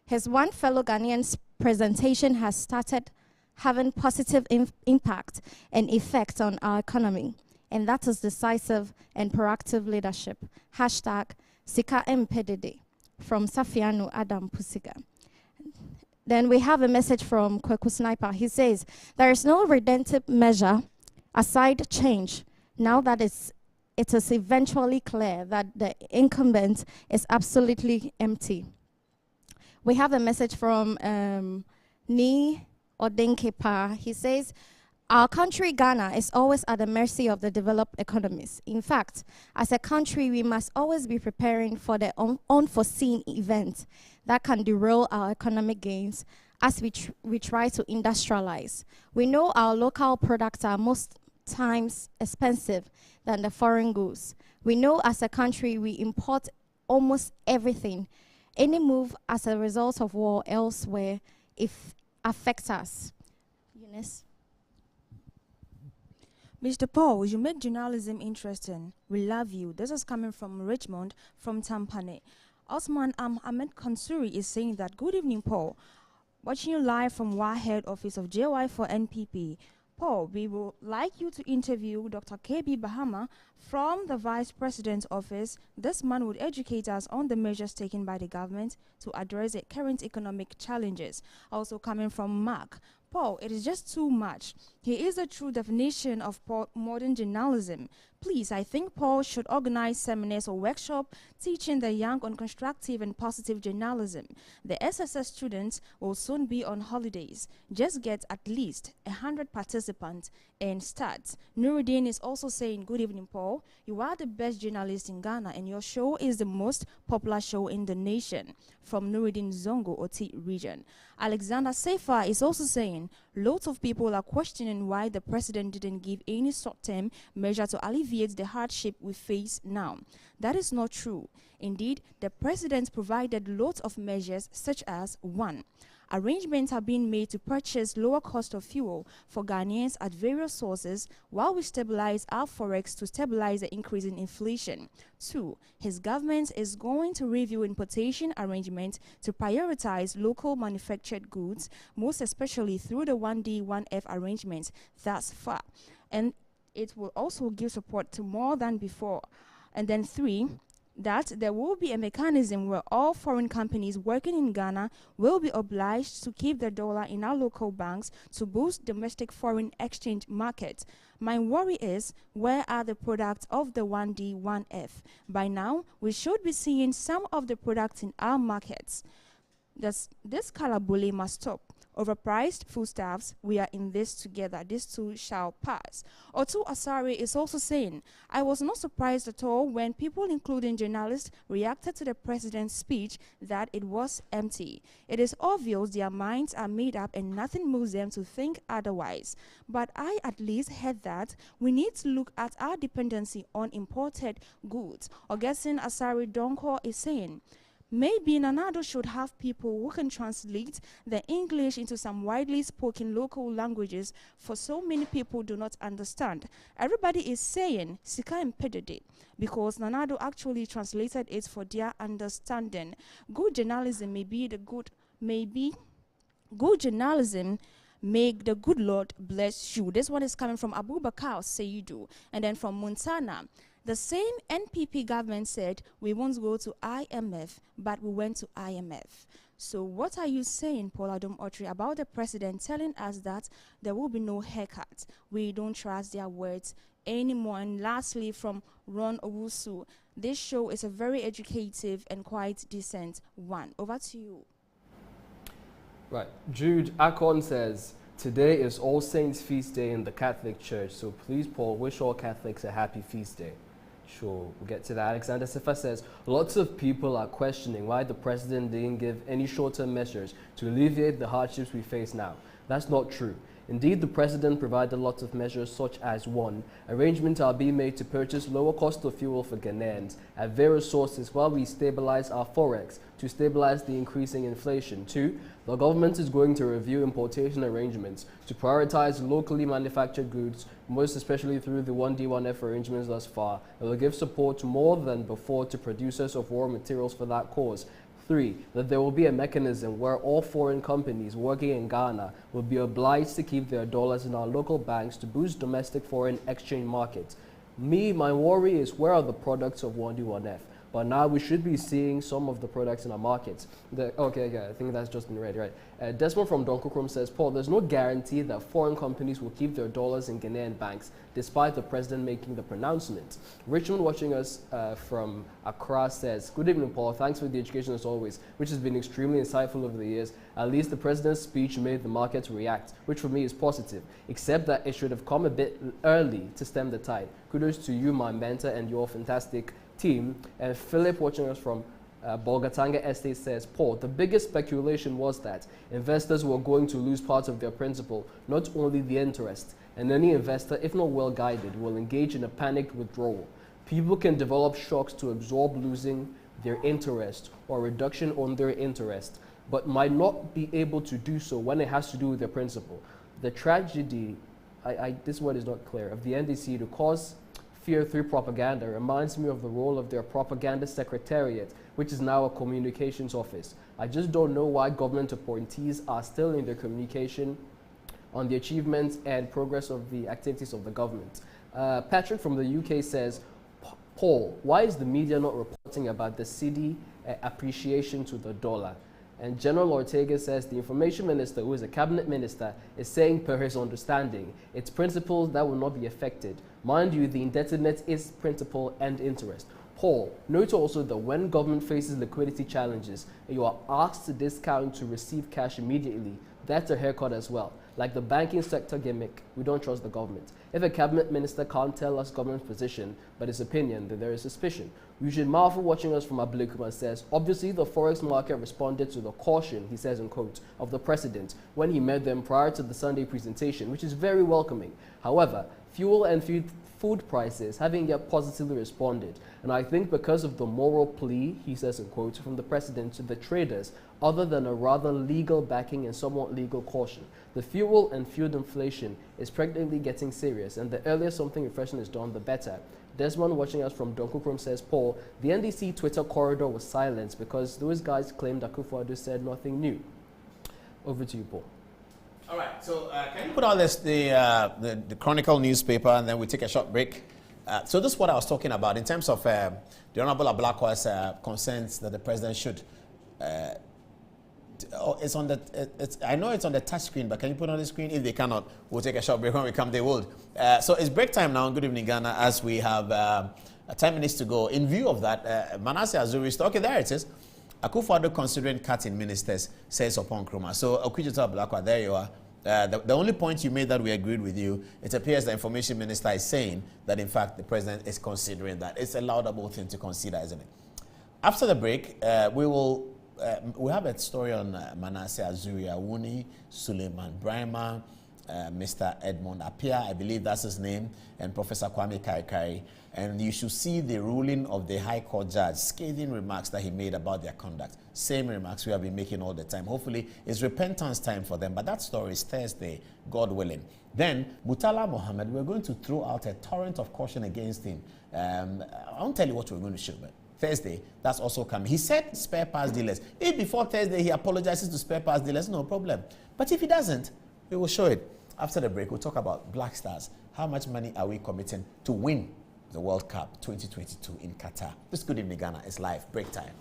Speaker 7: His one fellow Ghanaian's presentation has started having positive impact and effect on our economy, and that is decisive and proactive leadership. Hashtag Sika Mpedede from Safianu Adam Pusiga. Then we have a message from Kweku Sniper. He says, there is no redemptive measure aside change, now that it is eventually clear that the incumbent is absolutely empty. We have a message from Ni Odenkepa. He says, our country, Ghana, is always at the mercy of the developed economies. In fact, as a country, we must always be preparing for the unforeseen event that can derail our economic gains as we try to industrialize. We know our local products are most times expensive than the foreign goods. We know as a country we import almost everything. Any move as a result of war elsewhere affects us. Eunice?
Speaker 8: Mr. Paul, you make journalism interesting. We love you. This is coming from Richmond, from Tampane. Osman Ahmed Kansuri is saying that, good evening, Paul. Watching you live from Warhead office of JY for NPP. Paul, we would like you to interview Dr. KB Bahama from the Vice President's office. This man would educate us on the measures taken by the government to address the current economic challenges. Also coming from Mark. Paul, it is just too much. He is a true definition of modern journalism. Please, I think Paul should organize seminars or workshops teaching the young on constructive and positive journalism. The SSS students will soon be on holidays. Just get at least 100 participants and start. Nuruddin is also saying, good evening, Paul. You are the best journalist in Ghana and your show is the most popular show in the nation. From Nuruddin Zongo, Oti region. Alexander Seifa is also saying, lots of people are questioning why the president didn't give any short-term measure to alleviate the hardship we face now. That is not true. Indeed, the president provided lots of measures such as 1. Arrangements are being made to purchase lower cost of fuel for Ghanaians at various sources while we stabilize our Forex to stabilize the increase in inflation. 2. His government is going to review importation arrangements to prioritize local manufactured goods, most especially through the 1D, 1F arrangements thus far. and it will also give support to more than before. And then 3, that there will be a mechanism where all foreign companies working in Ghana will be obliged to keep their dollar in our local banks to boost domestic foreign exchange market. My worry is, where are the products of the 1D, 1F? By now, we should be seeing some of the products in our markets. This color bully must stop. Overpriced foodstuffs, we are in this together. This too shall pass. Otu Asari is also saying, I was not surprised at all when people, including journalists, reacted to the president's speech that it was empty. It is obvious their minds are made up and nothing moves them to think otherwise. But I at least heard that we need to look at our dependency on imported goods. Augustine Asari Donko is saying, maybe Nanado should have people who can translate the English into some widely spoken local languages, for so many people do not understand. Everybody is saying Sika Impedede because Nanado actually translated it for their understanding. Good journalism good journalism make the good Lord bless you. This one is coming from Abubakar Seidu, and then from Montana. The same NPP government said we won't go to IMF, but we went to IMF. So what are you saying, Paul Adom Otri, about the president telling us that there will be no haircut? We don't trust their words anymore. And lastly, from Ron Owusu, this show is a very educative and quite decent one. Over to you.
Speaker 9: Right. Jude Akon says, today is All Saints Feast Day in the Catholic Church, so please, Paul, wish all Catholics a happy feast day. Sure, we'll get to that. Alexander Sifa says, lots of people are questioning why the president didn't give any short-term measures to alleviate the hardships we face now. That's not true. Indeed, the president provided lots of measures such as 1. Arrangements are being made to purchase lower cost of fuel for Ghanaians at various sources while we stabilize our Forex to stabilize the increasing inflation. 2. The government is going to review importation arrangements to prioritize locally manufactured goods, most especially through the 1D, 1F arrangements thus far. It will give support more than before to producers of raw materials for that cause. 3. That there will be a mechanism where all foreign companies working in Ghana will be obliged to keep their dollars in our local banks to boost domestic foreign exchange markets. My worry is, where are the products of 1D, 1F? But now we should be seeing some of the products in our markets. I think that's just been read, right? Desmond from Donkokrom says, Paul, there's no guarantee that foreign companies will keep their dollars in Ghanaian banks, despite the president making the pronouncement. Richmond, watching us from Accra, says, good evening, Paul. Thanks for the education as always, which has been extremely insightful over the years. At least the president's speech made the markets react, which for me is positive, except that it should have come a bit early to stem the tide. Kudos to you, my mentor, and your fantastic team. And Philip, watching us from Bolgatanga Estate, says, Paul, the biggest speculation was that investors were going to lose part of their principal, not only the interest, and any investor, if not well guided, will engage in a panicked withdrawal. People can develop shocks to absorb losing their interest or reduction on their interest, but might not be able to do so when it has to do with their principal. The tragedy, this word is not clear, of the NDC to cause fear through propaganda reminds me of the role of their propaganda secretariat, which is now a communications office. I just don't know why government appointees are still in their communication on the achievements and progress of the activities of the government. Patrick from the UK says, Paul, why is the media not reporting about the cedi appreciation to the dollar? And General Ortega says the information minister, who is a cabinet minister, is saying per his understanding, it's principles that will not be affected. Mind you, the indebtedness is principal and interest. Paul, note also that when government faces liquidity challenges and you are asked to discount to receive cash immediately, that's a haircut as well. Like the banking sector gimmick, we don't trust the government. If a cabinet minister can't tell us government's position, but his opinion, then there is suspicion. Eugene Marfa, watching us from Ablekuma, says, obviously the Forex market responded to the caution, he says in quotes, of the president when he met them prior to the Sunday presentation, which is very welcoming. However, fuel and food prices haven't yet positively responded. And I think because of the moral plea, he says in quotes, from the president to the traders, other than a rather legal backing and somewhat legal caution, the fuel and food inflation is practically getting serious, and the earlier something refreshing is done, the better. Desmond, watching us from Donkokrom, says, Paul, the NDC Twitter corridor was silenced because those guys claimed Akufo-Addo said nothing new. Over to you, Paul.
Speaker 1: All right, so can you put out this the Chronicle newspaper, and then we take a short break? So this is what I was talking about in terms of the Honorable Ablakwa's concerns that the president should. It's on the. I know it's on the touch screen, but can you put on the screen? If they cannot, we'll take a short break. When we come, they will. So it's break time now. Good evening, Ghana. As we have 10 minutes to go. In view of that, Manasseh Azuri, okay, there it is. Akufo-Addo considering cutting ministers, says upon Nkrumah. So Okudzeto Ablakwa, there you are. The only point you made that we agreed with you, it appears the information minister is saying that in fact the president is considering that. It's a laudable thing to consider, isn't it? After the break, we have a story on Manasseh Azuri, Awuni, Suleiman Brahma, Mr. Edmond Appiah, I believe that's his name, and Professor Kwame Kaikai. And you should see the ruling of the High Court judge, scathing remarks that he made about their conduct. Same remarks we have been making all the time. Hopefully, it's repentance time for them. But that story is Thursday, God willing. Then, Murtala Mohammed, we're going to throw out a torrent of caution against him. I won't tell you what we're going to show, but Thursday, that's also coming. He said spare parts dealers. If before Thursday he apologizes to spare parts dealers, no problem. But if he doesn't, we will show it. After the break, we'll talk about Black Stars. How much money are we committing to win the World Cup 2022 in Qatar? This Good Evening Ghana is live. Break time.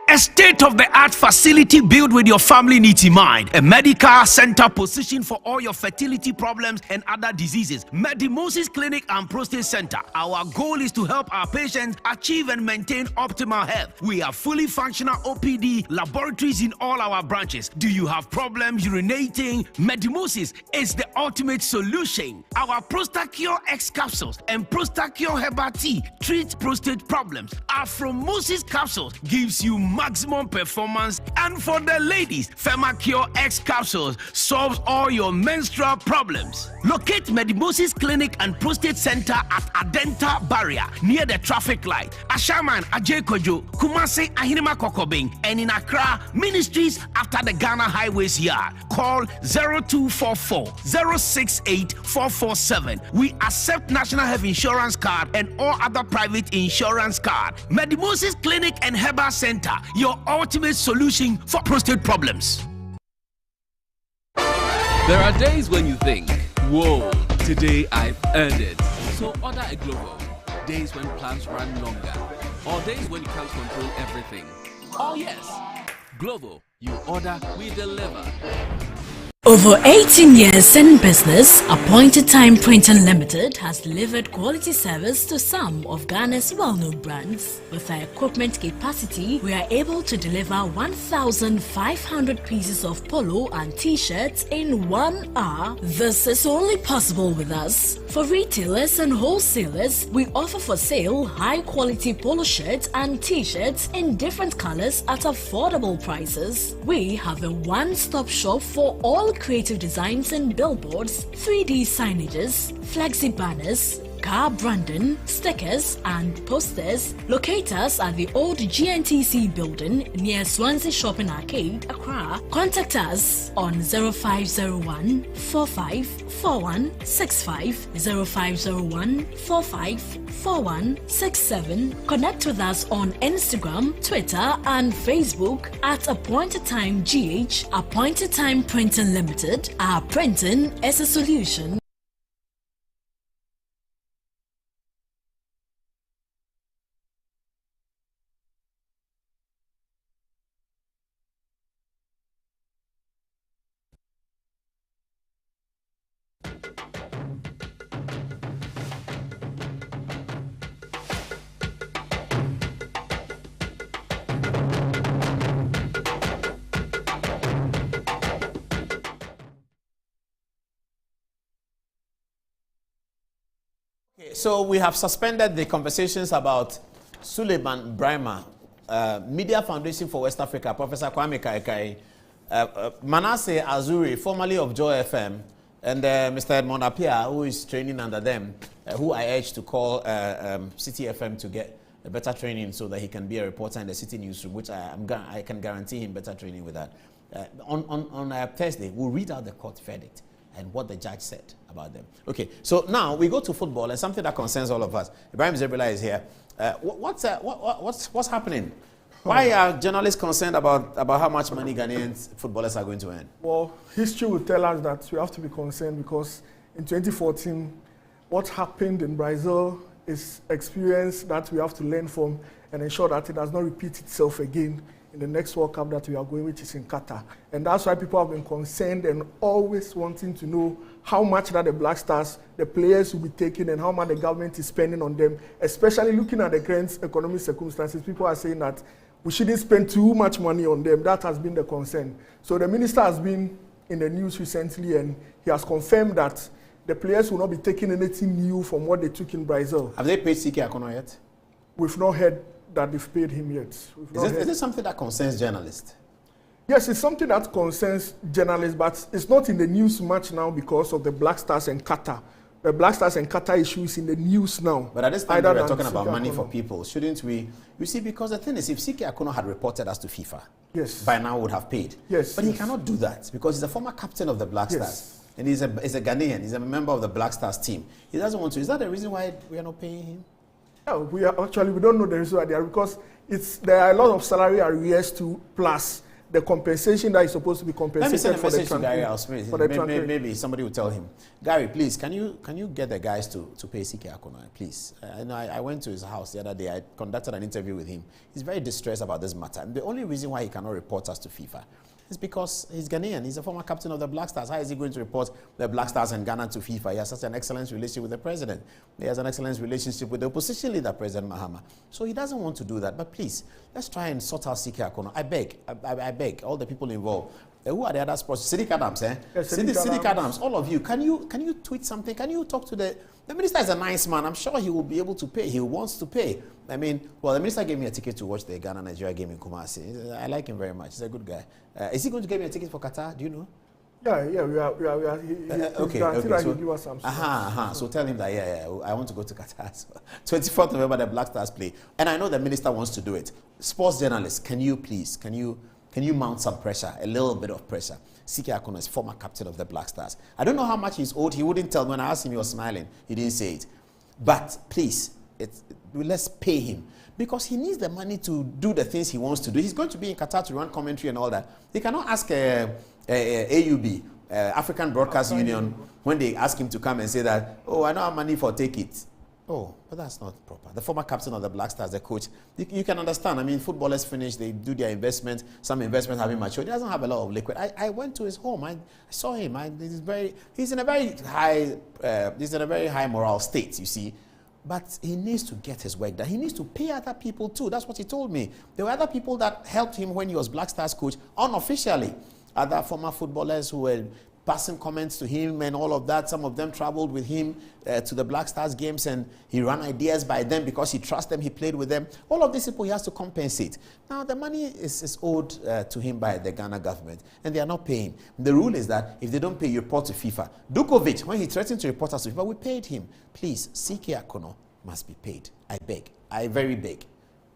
Speaker 10: A state-of-the-art facility built with your family needs in mind. A medical center positioned for all your fertility problems and other diseases. Medimosis Clinic and Prostate Center. Our goal is to help our patients achieve and maintain optimal health. We have fully functional OPD laboratories in all our branches. Do you have problems urinating? Medimosis is the ultimate solution. Our Prostacure X capsules and Prostacure Herbal Tea treat prostate problems. Our Afromosis capsules gives you maximum performance, and for the ladies, Femacure X capsules solves all your menstrual problems. Locate Medimosis Clinic and Prostate Center at Adenta Barrier near the traffic light, Ashaman Ajekojo, Kumasi Ahinima Kokobing, and in Accra, Ministries after the Ghana Highways Yard. Call 0244 068 447. We accept National Health Insurance card and all other private insurance card. Medimosis Clinic and Herbal Center, your ultimate solution for prostate problems.
Speaker 11: There are days when you think, whoa, today I've earned it. So order a Glovo. Days when plans run longer. Or days when you can't control everything. Oh yes, Glovo. You order, we deliver.
Speaker 12: Over 18 years in business, Appointed Time Printing Limited has delivered quality service to some of Ghana's well-known brands. With our equipment capacity, we are able to deliver 1,500 pieces of polo and t-shirts in 1 hour. This is only possible with us. For retailers and wholesalers, we offer for sale high-quality polo shirts and t-shirts in different colors at affordable prices. We have a one-stop shop for all creative designs and billboards, 3D signages, flexi banners, car branding, stickers and posters. Locate us at the old GNTC building near Swansea Shopping Arcade, Accra. Contact us on 0501 454165, 0501 454167. Connect with us on Instagram, Twitter and Facebook at Appointed Time GH. Appointed Time Printing Limited. Our printing is a solution.
Speaker 1: So we have suspended the conversations about Suleiman Brahma, Media Foundation for West Africa, Professor Kwame Kaikai, Manasseh Azuri, formerly of Joy FM, and Mr. Edmond Appiah, who is training under them, who I urge to call City FM to get a better training so that he can be a reporter in the city newsroom, which I can guarantee him better training with that. On Thursday, we'll read out the court verdict and what the judge said about them. Okay, so now we go to football and something that concerns all of us. Ibrahim Zebrila is here. What's happening? Why are journalists concerned about how much money Ghanaian footballers are going to earn?
Speaker 13: Well, history will tell us that we have to be concerned because in 2014, what happened in Brazil is experience that we have to learn from and ensure that it does not repeat itself again in the next World Cup that we are going, which is in Qatar. And that's why people have been concerned and always wanting to know how much that the Black Stars, the players will be taking and how much the government is spending on them, especially looking at the current economic circumstances. People are saying that we shouldn't spend too much money on them. That has been the concern. So the minister has been in the news recently and he has confirmed that the players will not be taking anything new from what they took in Brazil.
Speaker 1: Have they paid CK Akono yet?
Speaker 13: We've not heard that they've paid him yet.
Speaker 1: Is this something that concerns journalists?
Speaker 13: Yes, it's something that concerns journalists, but it's not in the news much now because of the Black Stars and Qatar. The Black Stars and Qatar issue is in the news now.
Speaker 1: But at this time, we're talking about money for people. Shouldn't we? You see, because the thing is, if CK Akono had reported us to FIFA,
Speaker 13: yes,
Speaker 1: by now would have paid.
Speaker 13: Yes.
Speaker 1: But he cannot do that because he's a former captain of the Black Stars. And he's a Ghanaian. He's a member of the Black Stars team. He doesn't want to. Is that the reason why we are not paying him?
Speaker 13: No, we don't know the reason why they are because there are a lot of salary arrears to plus the compensation that is supposed to be compensated for the
Speaker 1: message to Gary Alsmith. Maybe somebody will tell him, Gary, please, can you get the guys to pay CK Akono, please? I went to his house the other day. I conducted an interview with him. He's very distressed about this matter. And the only reason why he cannot report us to FIFA is because he's Ghanaian. He's a former captain of the Black Stars. How is he going to report the Black Stars and Ghana to FIFA? He has such an excellent relationship with the president. He has an excellent relationship with the opposition leader, President Mahama. So he doesn't want to do that. But please, let's try and sort out CK Akono. I beg all the people involved. Who are the other sports? Siddiq Adams, eh?
Speaker 13: Yes,
Speaker 1: Siddiq Adams, all of you. Can you tweet something? Can you talk to the minister? Is a nice man. I'm sure he will be able to pay. He wants to pay. I mean, well, the minister gave me a ticket to watch the Ghana-Nigeria game in Kumasi. I like him very much. He's a good guy. Is he going to give me a ticket for Qatar? Do you know?
Speaker 13: Yeah, we are.
Speaker 1: Okay. So tell him that, I want to go to Qatar. So 24th November, the Black Stars play. And I know the minister wants to do it. Sports journalists, can you mount some pressure, a little bit of pressure? CK Akono is former captain of the Black Stars. I don't know how much he's owed. He wouldn't tell me. When I asked him, he was smiling. He didn't say it. But please, let's pay him. Because he needs the money to do the things he wants to do. He's going to be in Qatar to run commentary and all that. He cannot ask AUB, African Broadcast Union, when they ask him to come and say that, oh, I don't have money for take it. Oh, but that's not proper. The former captain of the Black Stars, the coach, you can understand. I mean, footballers finish, they do their investment. Some investments have been matured. He doesn't have a lot of liquid. I went to his home. I saw him. He's in a very high moral state, you see. But he needs to get his work done. He needs to pay other people too. That's what he told me. There were other people that helped him when he was Black Stars coach unofficially. Other former footballers who were passing comments to him and all of that. Some of them traveled with him to the Black Stars games and he ran ideas by them because he trusts them, he played with them. All of these people he has to compensate. Now the money is owed to him by the Ghana government and they are not paying. The rule is that if they don't pay, you report to FIFA. Dukovic, when he threatened to report us to FIFA, we paid him. Please, CK Akono must be paid. I beg. I very beg.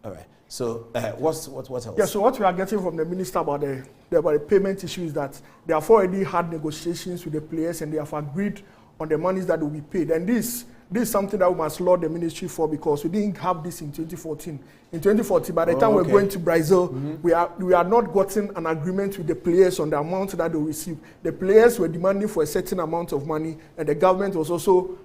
Speaker 1: All right. So what else?
Speaker 13: Yeah, so what we are getting from the minister about the payment issue is that they have already had negotiations with the players and they have agreed on the monies that will be paid. And this is something that we must laud the ministry for because we didn't have this in 2014. In 2014, by the time we're going to Brazil, we are not gotten an agreement with the players on the amount that they will receive. The players were demanding for a certain amount of money and the government was also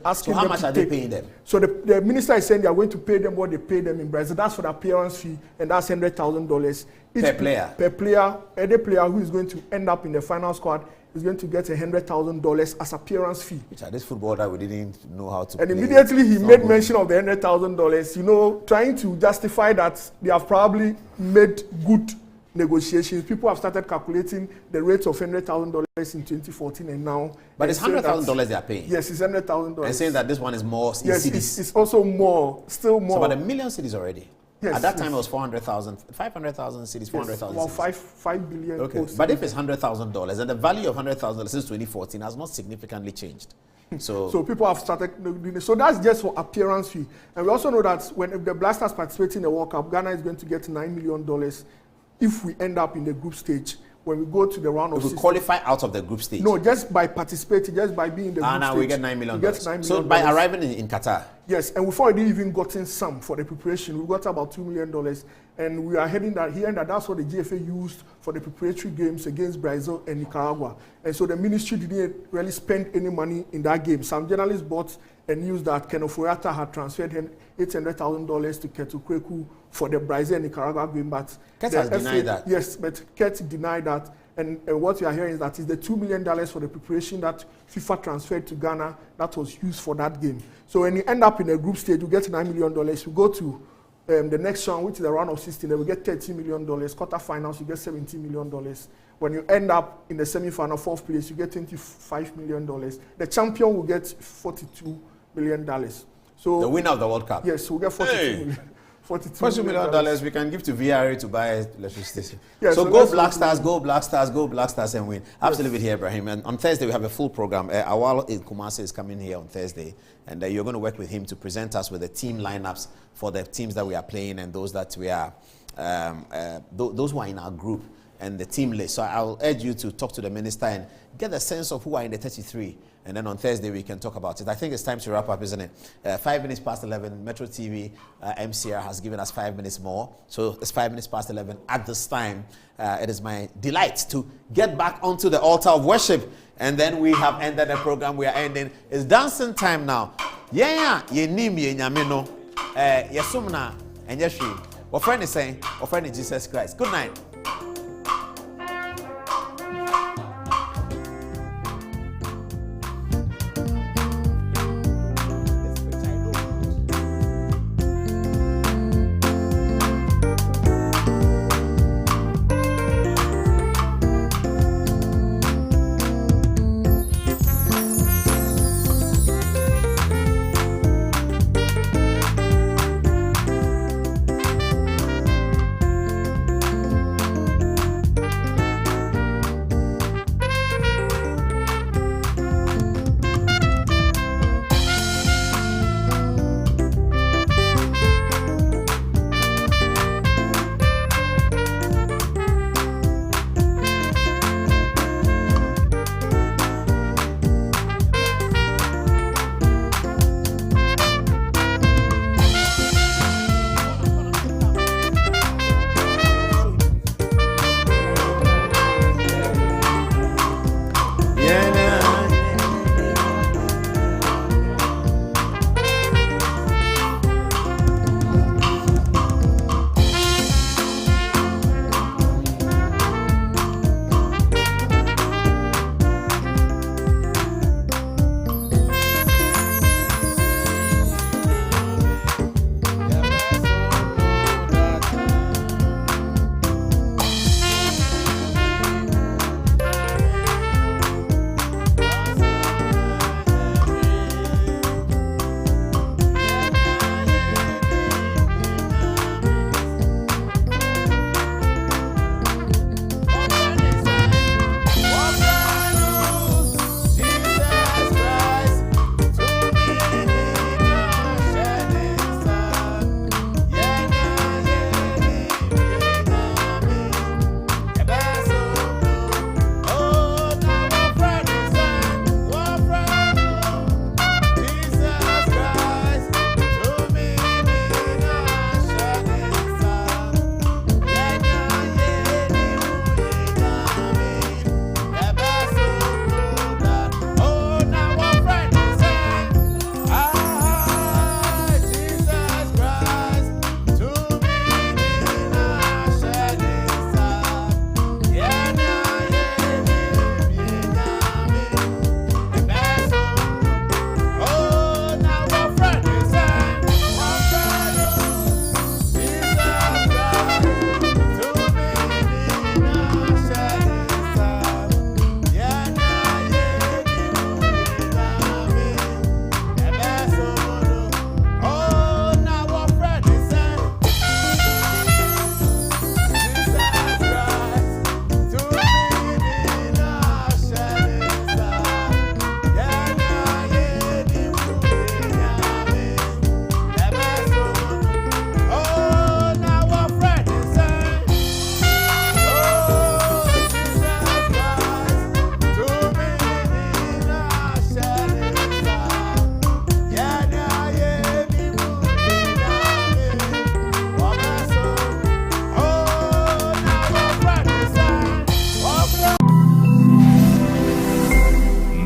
Speaker 13: asking
Speaker 1: so how
Speaker 13: them
Speaker 1: much
Speaker 13: to
Speaker 1: are they paying them?
Speaker 13: So the minister is saying they are going to pay them what they pay them in Brazil. That's for the appearance fee, and that's $100,000
Speaker 1: per player.
Speaker 13: Per player, any player who is going to end up in the final squad is going to get $100,000 as appearance fee.
Speaker 1: Which are this footballer we didn't know how to.
Speaker 13: And
Speaker 1: play.
Speaker 13: Immediately he made mention of the $100,000. You know, trying to justify that they have probably made good negotiations. People have started calculating the rates of $100,000 in 2014 and now.
Speaker 1: But it's $100,000 they are paying.
Speaker 13: Yes, it's $100,000.
Speaker 1: And saying that this one is more.
Speaker 13: Yes, it's also more, still more.
Speaker 1: So about 1 million cities already.
Speaker 13: Yes,
Speaker 1: at that time it was 400,000, 500,000 cities, 400,000.
Speaker 13: Well, 5 billion.
Speaker 1: Okay, but if it's $100,000 and the value of $100,000 since 2014 has not significantly changed,
Speaker 13: So people have started doing it. So that's just for appearance fee. And we also know that when the Black Stars participate in the World Cup, Ghana is going to get $9 million if we end up in the group stage. When we go to the round of 16.
Speaker 1: We qualify out of the group stage?
Speaker 13: No, just by participating, just by being in the group stage.
Speaker 1: We get $9 million.
Speaker 13: We get $9 million.
Speaker 1: So by arriving in Qatar?
Speaker 13: Yes, and we've already even gotten some for the preparation. We got about $2 million. And we are heading that here, and that's what the GFA used for the preparatory games against Brazil and Nicaragua. And so the ministry didn't really spend any money in that game. Some journalists bought a news that Ken Oforiatta had transferred him $800,000 to Ketu Kweku for the Brazil and Nicaragua game, but
Speaker 1: Ket has denied that.
Speaker 13: Yes, but Ket denied that. And what we are hearing is that it's the $2 million for the preparation that FIFA transferred to Ghana that was used for that game. So when you end up in a group stage, you get $9 million. You go to the next round, which is the round of 16, then we get $30 million. Quarterfinals, you get $17 million. When you end up in the semi-final, fourth place, you get $25 million. The champion will get $42 million. So
Speaker 1: the winner of the World Cup?
Speaker 13: Yes, we'll get $42 million.
Speaker 1: $42 million we can give to VRA to buy electricity.
Speaker 13: Yeah,
Speaker 1: so go Black Stars, go Black Stars, go Black Stars and win. Absolutely here, Ibrahim. And on Thursday we have a full program. Awal in Kumasi is coming here on Thursday, and you're going to work with him to present us with the team lineups for the teams that we are playing and those that we are, those who are in our group and the team list. So I'll urge you to talk to the minister and get a sense of who are in the 33. And then on Thursday, we can talk about it. I think it's time to wrap up, isn't it? 5 minutes past 11, Metro TV, MCR has given us 5 minutes more. So it's 5 minutes past 11. At this time, it is my delight to get back onto the altar of worship. And then we have ended the program. We are ending. It's dancing time now. Yeah, ye nim ye nyamino. Yesumna and yeshi. What friend is saying? What friend is Jesus Christ. Good night.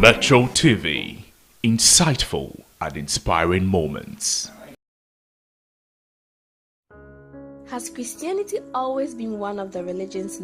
Speaker 14: Metro TV, insightful and inspiring moments.
Speaker 15: Has Christianity always been one of the religions in the